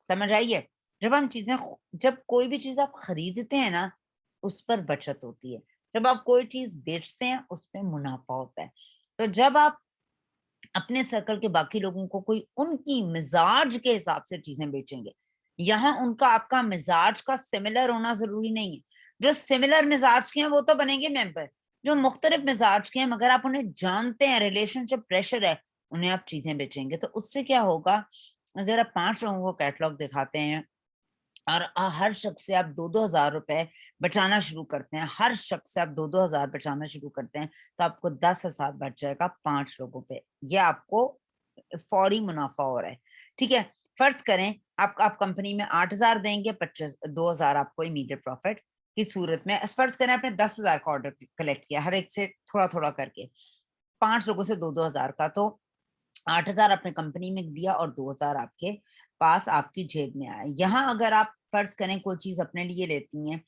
समझ आई है? जब कोई भी चीज आप खरीदते हैं ना, उस पर बचत होती है। जब आप कोई चीज बेचते हैं, उस पर मुनाफा होता है। तो जब आप अपने सर्कल के बाकी लोगों को कोई उनकी मिजाज के हिसाब से चीजें बेचेंगे, यहाँ उनका आपका मिजाज का सिमिलर होना जरूरी नहीं है। जो सिमिलर मिजाज के हैं वो तो बनेंगे मेंबर, जो मुख्तलिफ मिजाज के हैं मगर आप उन्हें जानते हैं, रिलेशनशिप प्रेशर है, उन्हें आप चीजें बेचेंगे। तो उससे क्या होगा, अगर आप 5 लोगों को कैटलॉग दिखाते हैं और हर शख्स से आप 2-2 हजार रुपए बचाना शुरू करते हैं, हर शख्स से आप 2-2 हजार बचाना शुरू करते हैं, तो आपको 10,000 बच जाएगा 5 लोगों पे। ये आपको फौरी मुनाफा हो रहा है। ठीक है, फर्ज करें आप कंपनी में 8,000 देंगे, 2,000 आपको इमीडिएट प्रॉफिट की सूरत में। फर्ज करें आपने 10,000 का ऑर्डर कलेक्ट किया, हर एक से थोड़ा थोड़ा करके, 5 लोगों से 2-2 हजार का, तो 8,000 आपने कंपनी में दिया और 2,000 आपके पास आपकी जेब में आया। यहाँ अगर आप फर्ज करें कोई चीज अपने लिए लेती हैं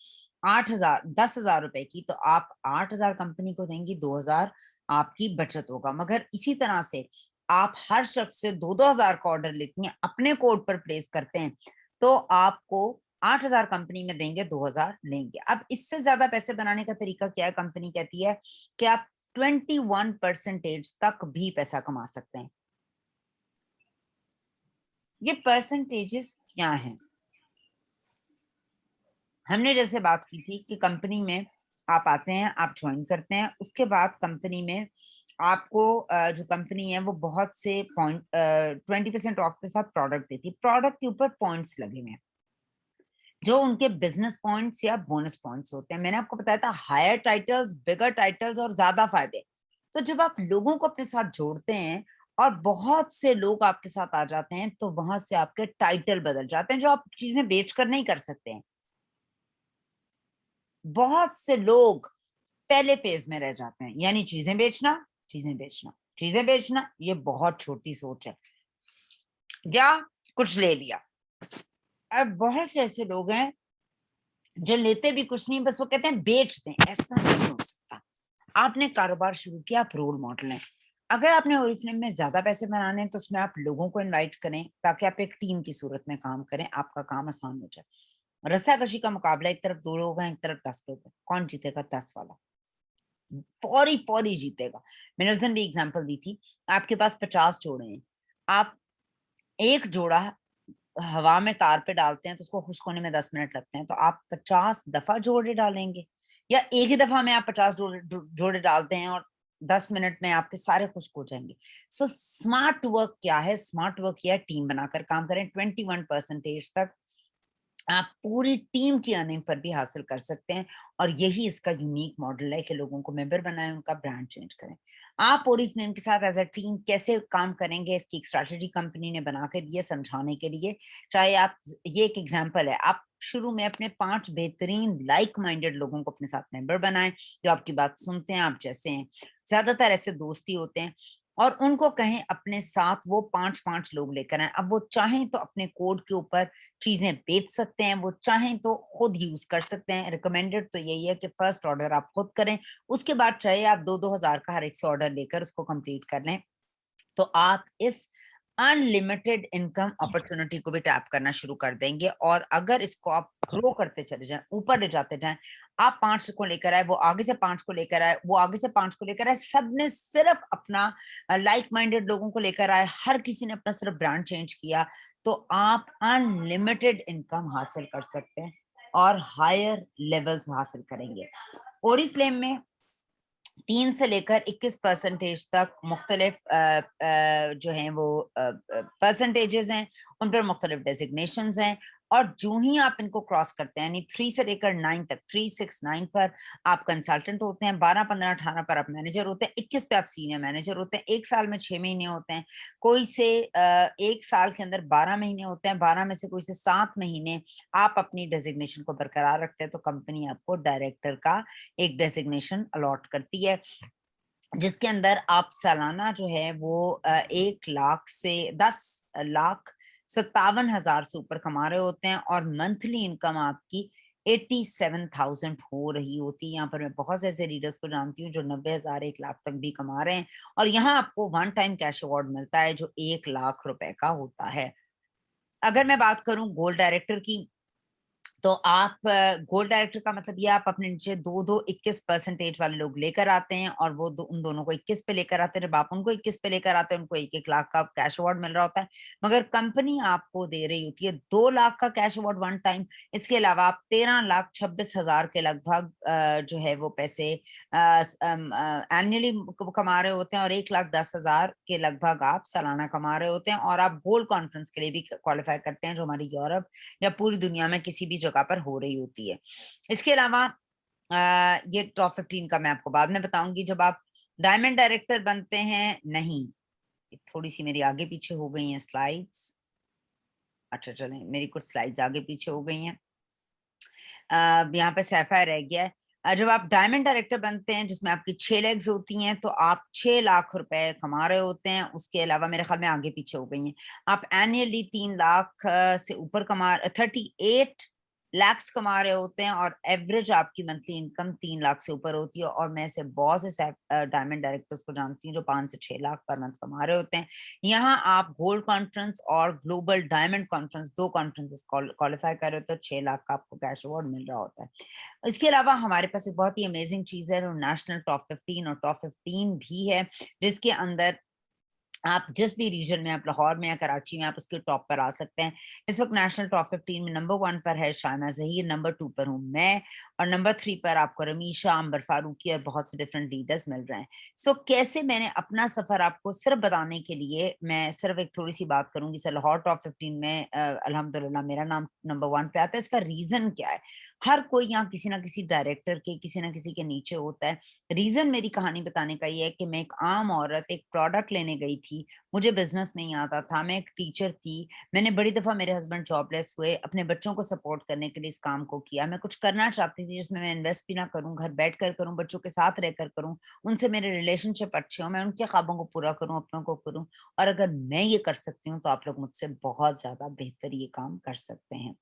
8,000 10,000 रुपए की, तो आप 8,000 कंपनी को देंगी, 2,000 आपकी बचत होगा। मगर इसी तरह से आप हर शख्स से 2-2 हजार का ऑर्डर लेती हैं, अपने कोड पर प्लेस करते हैं, तो आपको 8,000 कंपनी में देंगे, 2,000 लेंगे। अब इससे ज्यादा पैसे बनाने का तरीका क्या है? कंपनी कहती है कि आप 21% तक भी पैसा कमा सकते हैं। ये परसेंटेजेस क्या हैं? हमने जैसे बात की थी कि कंपनी में आप आते हैं, आप ज्वाइन करते हैं, उसके बाद कंपनी में आपको जो कंपनी है वो बहुत से पॉइंट 20% ऑफ के साथ प्रोडक्ट देती है। प्रोडक्ट के ऊपर पॉइंट्स लगे हुए हैं, जो उनके बिजनेस पॉइंट्स या बोनस पॉइंट्स होते हैं। मैंने आपको बताया था हायर टाइटल्स, बिगर टाइटल्स और ज्यादा फायदे। तो जब आप लोगों को अपने साथ जोड़ते हैं और बहुत से लोग आपके साथ आ जाते हैं, तो वहां से आपके टाइटल बदल जाते हैं, जो आप चीजें बेचकर नहीं कर सकते हैं। बहुत से लोग पहले फेज में रह जाते हैं, यानी चीजें बेचना, चीजें बेचना, चीजें बेचना। ये बहुत छोटी सोच है, या कुछ ले लिया। अब बहुत से ऐसे लोग हैं जो लेते भी कुछ नहीं, बस वो कहते हैं बेचते हैं। ऐसा नहीं हो सकता। आपने कारोबार शुरू किया, आप रोल मॉडल हैं। अगर आपने ओरिफ्लेम में ज्यादा पैसे बनाने हैं, तो उसमें आप लोगों को इनवाइट करें, ताकि आप एक टीम की सूरत में काम करें, आपका काम आसान हो जाए। रस्साकशी का मुकाबला, एक तरफ 2 लोग हैं, एक तरफ 10 लोग हैं, कौन जीतेगा? 10 वाला फौरी फौरी जीतेगा। मैंने उस दिन भी एग्जांपल दी थी, आपके पास 50 जोड़े हैं, आप एक जोड़ा हवा में तार पे डालते हैं तो उसको खुश्क होने में 10 मिनट लगते हैं, तो आप 50 दफा जोड़े डालेंगे, या एक ही दफा में आप 50 जोड़े डालते हैं और 10 मिनट में आपके सारे खुश्क हो जाएंगे। सो स्मार्ट वर्क क्या है? स्मार्ट वर्क यह टीम बनाकर काम करें। 21% तक आप पूरी टीम की अर्निंग पर भी हासिल कर सकते हैं, और यही इसका यूनिक मॉडल है कि लोगों को मेंबर बनाएं, उनका ब्रांड चेंज करें। आप ओरिफ्लेम के साथ एज अ टीम कैसे काम करेंगे, इसकी एक स्ट्रैटेजी कंपनी ने बना के दी है समझाने के लिए। चाहे आप, ये एक एग्जांपल है, आप शुरू में अपने 5 बेहतरीन लाइक माइंडेड लोगों को अपने साथ मेंबर बनाएं, जो आपकी बात सुनते हैं, आप जैसे हैं। ज्यादातर ऐसे दोस्ती होते हैं, और उनको कहें अपने साथ वो 5-5 लोग लेकर आए। अब वो चाहें तो अपने कोड के ऊपर चीजें बेच सकते हैं, वो चाहें तो खुद यूज कर सकते हैं। रिकमेंडेड तो यही है कि फर्स्ट ऑर्डर आप खुद करें, उसके बाद चाहे आप 2-2 हजार का हर एक से ऑर्डर लेकर उसको कंप्लीट कर लें, तो आप इस अनलिमिटेड इनकम अपॉर्चुनिटी को भी टैप करना शुरू कर देंगे। और अगर इसको आप ग्रो करते चले जाएं, ऊपर ले जाते जाएं, आप 5 को लेकर आए, वो आगे से 5 को लेकर आए, वो आगे से 5 को लेकर आए, सबने सिर्फ अपना लाइक माइंडेड लोगों को लेकर आए, हर किसी ने अपना सिर्फ ब्रांड चेंज किया, तो आप अनलिमिटेड इनकम हासिल कर सकते हैं और हायर लेवल्स हासिल करेंगे। ओरिफ्लेम में 3 से लेकर 21% तक मुख्तलिफ जो हैं वो परसेंटेजेस हैं, उन पर मुख्तलिफ डेजिग्नेशंस हैं, اور جو ہی آپ ان کو کراس کرتے ہیں یعنی 3 سے لے کر 9 تک 3 6 9 پر آپ کنسلٹنٹ ہوتے ہیں, 12 15 18 پر آپ مینیجر ہوتے ہیں, 21 پہ آپ سینئر مینیجر ہوتے ہیں, ایک سال میں 6 مہینے ہوتے ہیں, کوئی سے ایک سال کے اندر 12 مہینے ہوتے ہیں, 12 میں سے کوئی سے 7 مہینے آپ اپنی ڈیزگنیشن کو برقرار رکھتے ہیں, تو کمپنی آپ کو ڈائریکٹر کا ایک ڈیزگنیشن الاٹ کرتی ہے, جس کے اندر آپ سالانہ جو ہے وہ 1 لاکھ سے 10,57,000 سے اوپر کما رہے ہوتے ہیں, اور منتھلی انکم آپ کی 87,000 ہو رہی ہوتی ہے. یہاں پر میں بہت سے ایسے ریڈرز کو جانتی ہوں جو 90,000 1 لاکھ تک بھی کما رہے ہیں, اور یہاں آپ کو ون ٹائم کیش ایوارڈ ملتا ہے جو 1 لاکھ روپے کا ہوتا ہے. اگر میں بات کروں گولڈ ڈائریکٹر کی, تو آپ گولڈ ڈائریکٹر کا مطلب یہ آپ اپنے نیچے 21% والے لوگ لے کر آتے ہیں, اور وہ ان دونوں کو 21 پہ لے کر آتے ہیں. جب آپ ان کو 21 پہ لے کر آتے ہیں, ان کو 1 لاکھ کا کیش ایوارڈ مل رہا ہوتا ہے, مگر کمپنی آپ کو دے رہی ہوتی ہے 2 لاکھ کا کیش ایوارڈ ون ٹائم. اس کے علاوہ آپ 13,26,000 کے لگ بھگ جو ہے وہ پیسے اینولی کما رہے ہوتے ہیں, اور 1,10,000 کے لگ بھگ آپ سالانہ کما رہے ہوتے ہیں, اور آپ گولڈ کانفرنس کے لیے بھی کوالیفائی کرتے ہیں جو ہماری یورپ یا پوری دنیا میں کسی بھی جگہ پر ہو رہی ہوتی ہے. اس کے علاوہ یہ ٹاپ 15 کا میں آپ کو بعد میں بتاؤں گی. جب آپ ڈائمنڈ ڈائریکٹر بنتے ہیں, نہیں تھوڑی سی میری آگے پیچھے ہو گئی ہیں سلائیڈز, اچھا چلیں میری کچھ سلائیڈز آگے پیچھے ہو گئی ہیں, یہاں پہ سیفا رہ گیا ہے. جب آپ ڈائمنڈ ڈائریکٹر بنتے ہیں جس میں آپ کی 6 لیگز ہوتی ہیں, تو آپ 6 لاکھ روپے کما رہے ہوتے ہیں. اس کے علاوہ میرے خیال میں آگے پیچھے ہو گئی ہیں, آپ اینیلی 3 لاکھ سے اوپر 38 لاکھ کما رہے ہوتے ہیں, اور ایوریج آپ کی منتھلی انکم 3 لاکھ سے اوپر ہوتی ہے. اور میں سے بہت سے ڈائمنڈ ڈائریکٹرز کو جانتی ہوں جو 5 سے 6 لاکھ پر منتھ کما رہے ہوتے ہیں. یہاں آپ گولڈ کانفرنس اور global diamond conference 2 conference qualify کر رہے ہوتے ہیں, 6 لاکھ کا آپ کو کیش ایوارڈ مل رہا ہوتا ہے. اس کے علاوہ ہمارے پاس ایک بہت ہی امیزنگ چیز ہے, نیشنل ٹاپ 15 اور ٹاپ 15 بھی ہے, جس کے اندر آپ جس بھی ریجن میں, آپ لاہور میں یا کراچی میں, آپ اس کے ٹاپ پر آ سکتے ہیں. اس وقت نیشنل ٹاپ 15 میں نمبر 1 پر ہے شائمہ ظہیر, نمبر 2 پر ہوں میں, اور نمبر 3 پر آپ کو رمیشہ, عمبر فاروقی اور بہت سے ڈفرینٹ لیڈرز مل رہے ہیں. سو کیسے میں نے اپنا سفر آپ کو صرف بتانے کے لیے میں صرف ایک تھوڑی سی بات کروں گی. سر لاہور ٹاپ 15 میں الحمدللہ میرا نام نمبر 1 پہ آتا ہے. اس کا ریزن کیا ہے؟ ہر کوئی یہاں کسی نہ کسی ڈائریکٹر کے, کسی نہ کسی کے نیچے ہوتا ہے. ریزن میری کہانی بتانے کا یہ ہے کہ میں ایک عام عورت ایک پروڈکٹ لینے گئی تھی, مجھے بزنس نہیں آتا تھا, میں ایک ٹیچر تھی, میں نے بڑی دفعہ میرے ہسبینڈ جاب لیس ہوئے, اپنے بچوں کو سپورٹ کرنے کے لیے اس کام کو کیا. میں کچھ کرنا چاہتی تھی جس میں انویسٹ بھی نہ کروں, گھر بیٹھ کر کروں, بچوں کے ساتھ رہ کر کروں, ان سے میرے ریلیشن شپ اچھے ہوں, میں ان کے خوابوں کو پورا کروں, اپنوں کو کروں. اور اگر میں یہ کر سکتی ہوں تو آپ لوگ مجھ سے بہت زیادہ بہتر یہ کام کر سکتے ہیں.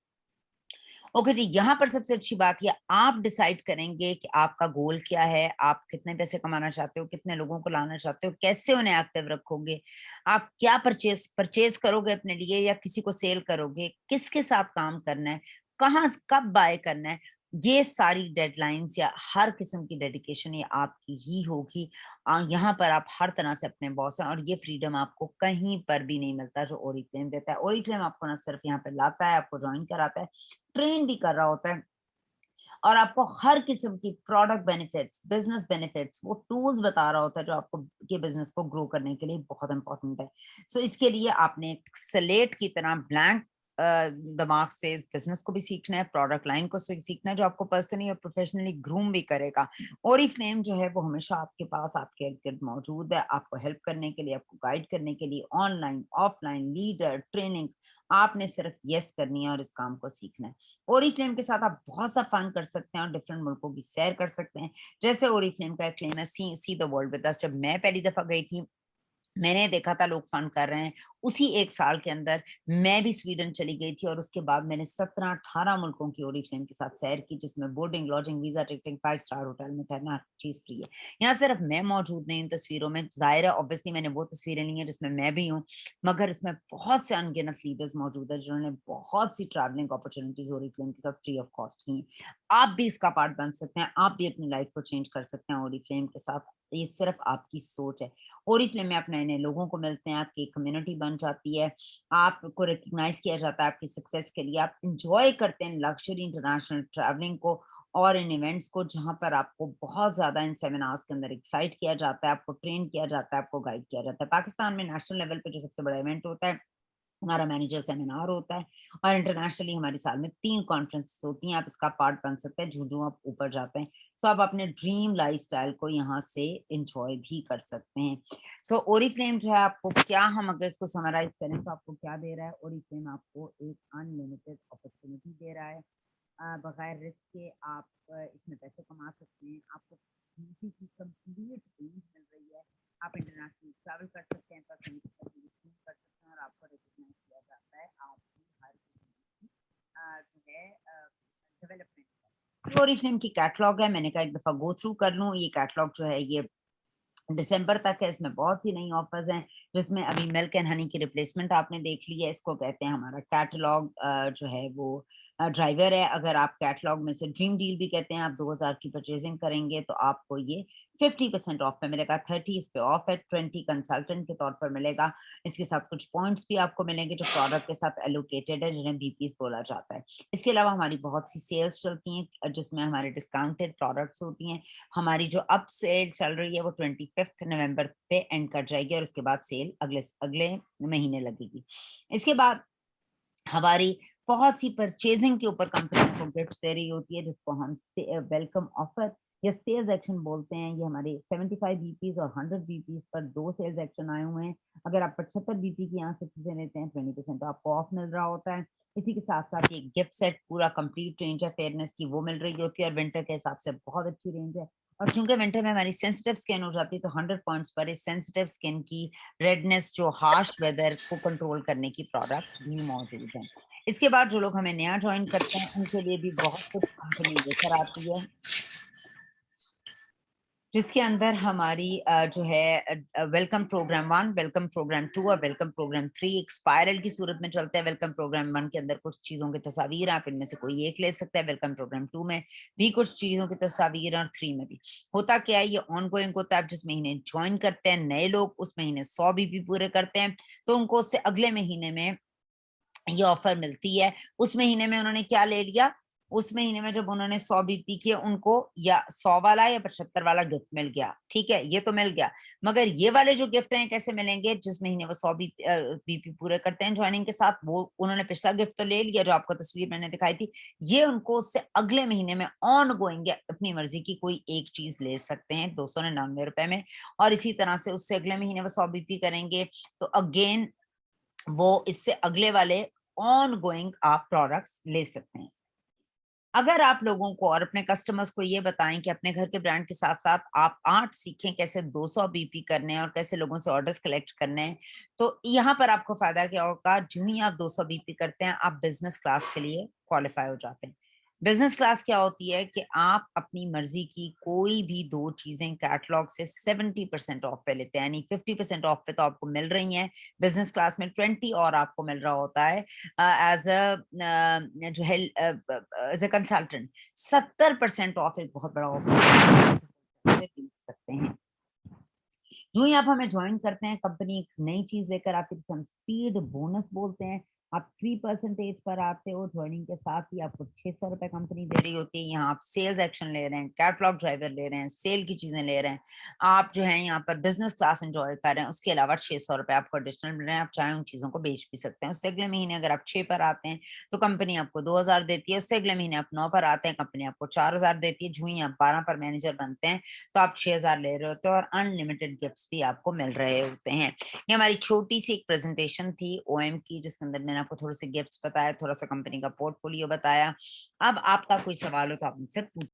اوکے جی, یہاں پر سب سے اچھی بات یہ آپ ڈیسائیڈ کریں گے کہ آپ کا گول کیا ہے, آپ کتنے پیسے کمانا چاہتے ہو, کتنے لوگوں کو لانا چاہتے ہو, کیسے انہیں ایکٹیو رکھو گے, آپ کیا پرچیز کرو گے اپنے لیے یا کسی کو سیل کرو گے, کس کے ساتھ کام کرنا ہے, کہاں کب بائی کرنا ہے. یہ ساری ڈیڈ لائنز یا ہر قسم کی ڈیڈیکیشن یہ آپ کی ہی ہوگی. یہاں پر آپ ہر طرح سے اپنے باس ہیں, اور یہ فریڈم آپ کو کہیں پر بھی نہیں ملتا جو اوریفلیم دیتا ہے. اوریفلیم آپ کو نہ صرف یہاں پہ لاتا ہے, آپ کو جوائن کراتا ہے, ٹرین بھی کر رہا ہوتا ہے, اور آپ کو ہر قسم کی پروڈکٹ بینیفٹس, بزنس بینیفٹس, وہ ٹولز بتا رہا ہوتا ہے جو آپ کو کے بزنس کو گرو کرنے کے لیے بہت امپورٹنٹ ہے. سو اس کے لیے آپ نے سلیٹ کی طرح بلینک دماغ سے اس بزنس کو بھی سیکھنا ہے, پروڈکٹ لائن کو سیکھنا ہے جو آپ کو پرسنلی اور پروفیشنلی گروم بھی کرے گا. اوریفلیم جو ہے وہ ہمیشہ آپ کے پاس, آپ کے ارد گرد موجود ہے, آپ کو ہیلپ کرنے کے لیے, آپ کو گائیڈ کرنے کے لیے, on line of line leader training. آپ نے صرف یس کرنی ہے اور اس کام کو سیکھنا ہے. اوریفلیم کے ساتھ آپ بہت سا فن کر سکتے ہیں اور ڈفرینٹ ملکوں کی سیر کر سکتے ہیں. جیسے اوریفلیم کا ایک کلیم ہے سی دا ورلڈ ود اس. جب میں پہلی دفعہ گئی تھی میں نے دیکھا تھا لوگ فن کر رہے ہیں, اسی 1 سال کے اندر میں بھی سویڈن چلی گئی تھی, اور اس کے بعد میں نے 17-18 ملکوں کی اوریفلیم کے ساتھ سیر کی, جس میں boarding, lodging, visa, ticketing, 5 star hotel میں ٹھہرنا, ہر چیز فری ہے. یہاں صرف میں موجود نہیں ان تصویروں میں, ظاہر ہے obviously میں نے وہ تصویریں لی ہیں جس میں بھی ہوں, مگر اس میں بہت سے انگنت لیڈرز موجود ہیں جنہوں نے بہت سی ٹریولنگ اپرچونیٹیز اوریفلیم کے ساتھ فری آف کاسٹ کی ہیں. آپ بھی اس کا پارٹ بن سکتے ہیں, آپ بھی اپنی لائف کو چینج کر سکتے ہیں اوریفلیم کے ساتھ. یہ صرف آپ کی سوچ ہے. اوریفلیم میں آپ نئے نئے لوگوں کو ملتے ہیں, آپ کی کمیونٹی بن جاتی ہے, آپ کو ریکگنائز کیا جاتا ہے آپ کی سکسیس کے لیے, آپ انجوائے کرتے ہیں لگژری انٹرنیشنل ٹریولنگ کو اور ان ایونٹس کو, جہاں پر آپ کو بہت زیادہ ان سیمینارز کے اندر ایکسائٹ کیا جاتا ہے, آپ کو ٹرین کیا جاتا ہے, آپ کو گائیڈ کیا جاتا ہے. پاکستان میں نیشنل لیول پہ جو سب سے بڑا ایونٹ ہوتا ہے हमारा मैनेजर सेमिनार होता है और इंटरनेशनली हमारी साल में 3 कॉन्फ्रेंसेस होती हैं। आप इसका पार्ट बन सकते हैं जो आप ऊपर जाते हैं। सो आप अपने ड्रीम लाइफ़स्टाइल को यहाँ से एन्जॉय भी कर सकते हैं। सो ओरिफ्लेम जो है आपको क्या, हम अगर इसको समराइज़ करें तो आपको क्या दे रहा है? ओरिफ्लेम आपको एक अनलिमिटेड अपॉर्च्युनिटी दे रहा है। बगैर रिस्क के आप इसमें पैसे कमा सकते हैं। आपको beauty की कंप्लीट रेंज मिल रही है। आप इंटरनेशनल ट्रैवल कर सकते हैं, पर्सनल सर्टिफिकेशन कर सकते हैं और आपको रिकॉग्नाइज किया जाता है आपकी हर किस्म की जो है डेवलपमेंट। ओरिफ्लेम की कैटलॉग है, मैंने कहा एक दफ़ा गो थ्रू कर लूँ। ये कैटलॉग जो है ये दिसंबर तक है। इसमें बहुत सी नई ऑफर्स हैं, जिसमें अभी मिल्क एंड हनी की रिप्लेसमेंट आपने देख ली है। इसको कहते हैं हमारा कैटलॉग जो है वो ड्राइवर है। अगर आप कैटलॉग में से ड्रीम डील भी कहते हैं, आप 2000 की परचेजिंग करेंगे तो आपको ये 50% ऑफ पे मिलेगा। 30 इस पे ऑफ है, 20 कंसल्टेंट के तौर पर मिलेगा। इसके साथ कुछ पॉइंट्स भी आपको मिलेंगे जो प्रोडक्ट के साथ एलोकेटेड है, जिन्हें बीपीस बोला जाता है। इसके अलावा हमारी बहुत सी सेल्स चलती हैं जिसमें हमारे डिस्काउंटेड प्रोडक्ट्स होती हैं। हमारी जो अब सेल चल रही है वो 25 नवंबर पे एंड कर जाएगी और उसके बाद सेल अगले अगले महीने लगेगी। इसके बाद हमारी बहुत सी परचेजिंग के ऊपर कंपनी को गिफ्ट्स दे रही होती है, जिसको हम वेलकम ऑफर या सेल्स एक्शन बोलते हैं। ये हमारे 75 बीपीस और 100 बीपीस पर 2 सेल्स एक्शन आए हुए हैं। अगर आप 75 बीपी की यहाँ से चीजें लेते हैं 20% आपको ऑफ मिल रहा होता है। इसी के साथ साथ ये गिफ्ट सेट पूरा कंप्लीट रेंज है फेयरनेस की, वो मिल रही होती है और विंटर के हिसाब से बहुत अच्छी रेंज है। और चूंकि विंटर में हमारी सेंसिटिव स्किन हो जाती है तो 100 पॉइंट्स पर इस सेंसिटिव स्किन की रेडनेस जो हार्श वेदर को कंट्रोल करने की प्रोडक्ट भी मौजूद है। इसके बाद जो लोग हमें नया ज्वाइन करते हैं उनके लिए भी बहुत कुछ कंपनी लेकर आती है, जिसके अंदर हमारी जो है वेलकम प्रोग्राम 1, वेलकम प्रोग्राम 2 और वेलकम प्रोग्राम 3 एक स्पाइरल की सूरत में चलते हैं। वेलकम प्रोग्राम 1 के अंदर कुछ चीज़ों की तस्वीर आप इनमें से कोई एक ले सकते हैं। वेलकम प्रोग्राम 2 में भी कुछ चीज़ों की तस्वीर और 3 में भी। होता क्या है, ये ऑनगोइंग होता है। आप जिस महीने ज्वाइन करते हैं नए लोग, उस महीने 100 बीपी पूरे करते हैं तो उनको उससे अगले महीने में ये ऑफर मिलती है। उस महीने में उन्होंने क्या ले लिया, उस महीने में जब उन्होंने 100 बीपी किए उनको या 100 वाला या 75 वाला गिफ्ट मिल गया, ठीक है, ये तो मिल गया। मगर ये वाले जो गिफ्ट हैं कैसे मिलेंगे, जिस महीने वो 100 बीपी पूरे करते हैं ज्वाइनिंग के साथ, वो उन्होंने पिछला गिफ्ट तो ले लिया जो आपको तस्वीर मैंने दिखाई थी। ये उनको उससे अगले महीने में ऑन गोइंग अपनी मर्जी की कोई एक चीज ले सकते हैं 299 रुपए में। और इसी तरह से उससे अगले महीने वो 100 बीपी करेंगे तो अगेन वो इससे अगले वाले ऑन गोइंग आप प्रोडक्ट्स ले सकते हैं। अगर आप लोगों को और अपने कस्टमर्स को ये बताएं कि अपने घर के ब्रांड के साथ साथ आप आर्ट सीखें कैसे 200 बीपी करने हैं और कैसे लोगों से ऑर्डर्स कलेक्ट करने हैं, तो यहाँ पर आपको फायदा क्या होगा, जो ही आप 200 बीपी करते हैं आप बिजनेस क्लास के लिए क्वालिफाई हो जाते हैं। बिजनेस क्लास क्या होती है कि आप अपनी मर्जी की कोई भी 2 चीजें कैटलॉग से 70% ऑफ पे लेते हैं, यानी 50% ऑफ पे तो आपको मिल रही हैं। बिजनेस क्लास में 20 और आपको मिल रहा होता है एज अ जो है एज अ कंसल्टेंट। 70% ऑफ एक बहुत बड़ा ऑफर मिल सकते हैं। जो ही आप हमें ज्वाइन करते हैं, कंपनी एक नई चीज लेकर आती है जिसे हम स्पीड बोनस बोलते हैं। आप 3% पर आते हो, ज्वाइनिंग के साथ ही आपको 600 रुपए कंपनी दे रही होती है। यहाँ आप सेल्स एक्शन ले रहे हैं, कैटलॉग ड्राइवर ले रहे हैं, सेल की चीजें ले रहे हैं, आप जो है यहाँ पर बिजनेस क्लास एंजॉय कर रहे हैं। उसके अलावा 600 रुपए आपको एडिशनल मिल रहे हैं। आप चाहे उन चीजों को बेच भी सकते हैं। उससे अगले महीने अगर आप 6 पर आते हैं तो कंपनी आपको 2000 देती है। उससे अगले महीने आप 9 पर आते हैं, कंपनी आपको 4000 देती है। जो ही आप 12 पर मैनेजर बनते हैं तो आप 6000 ले रहे होते हैं और अनलिमिटेड गिफ्ट्स भी आपको मिल रहे होते हैं। ये हमारी छोटी सी एक प्रेजेंटेशन थी ओएम की, जिसके अंदर मैंने आपको थोड़े से गिफ्ट्स बताया, थोड़ा सा कंपनी का पोर्टफोलियो बताया। अब आपका कोई सवाल हो तो आप मुझसे पूछ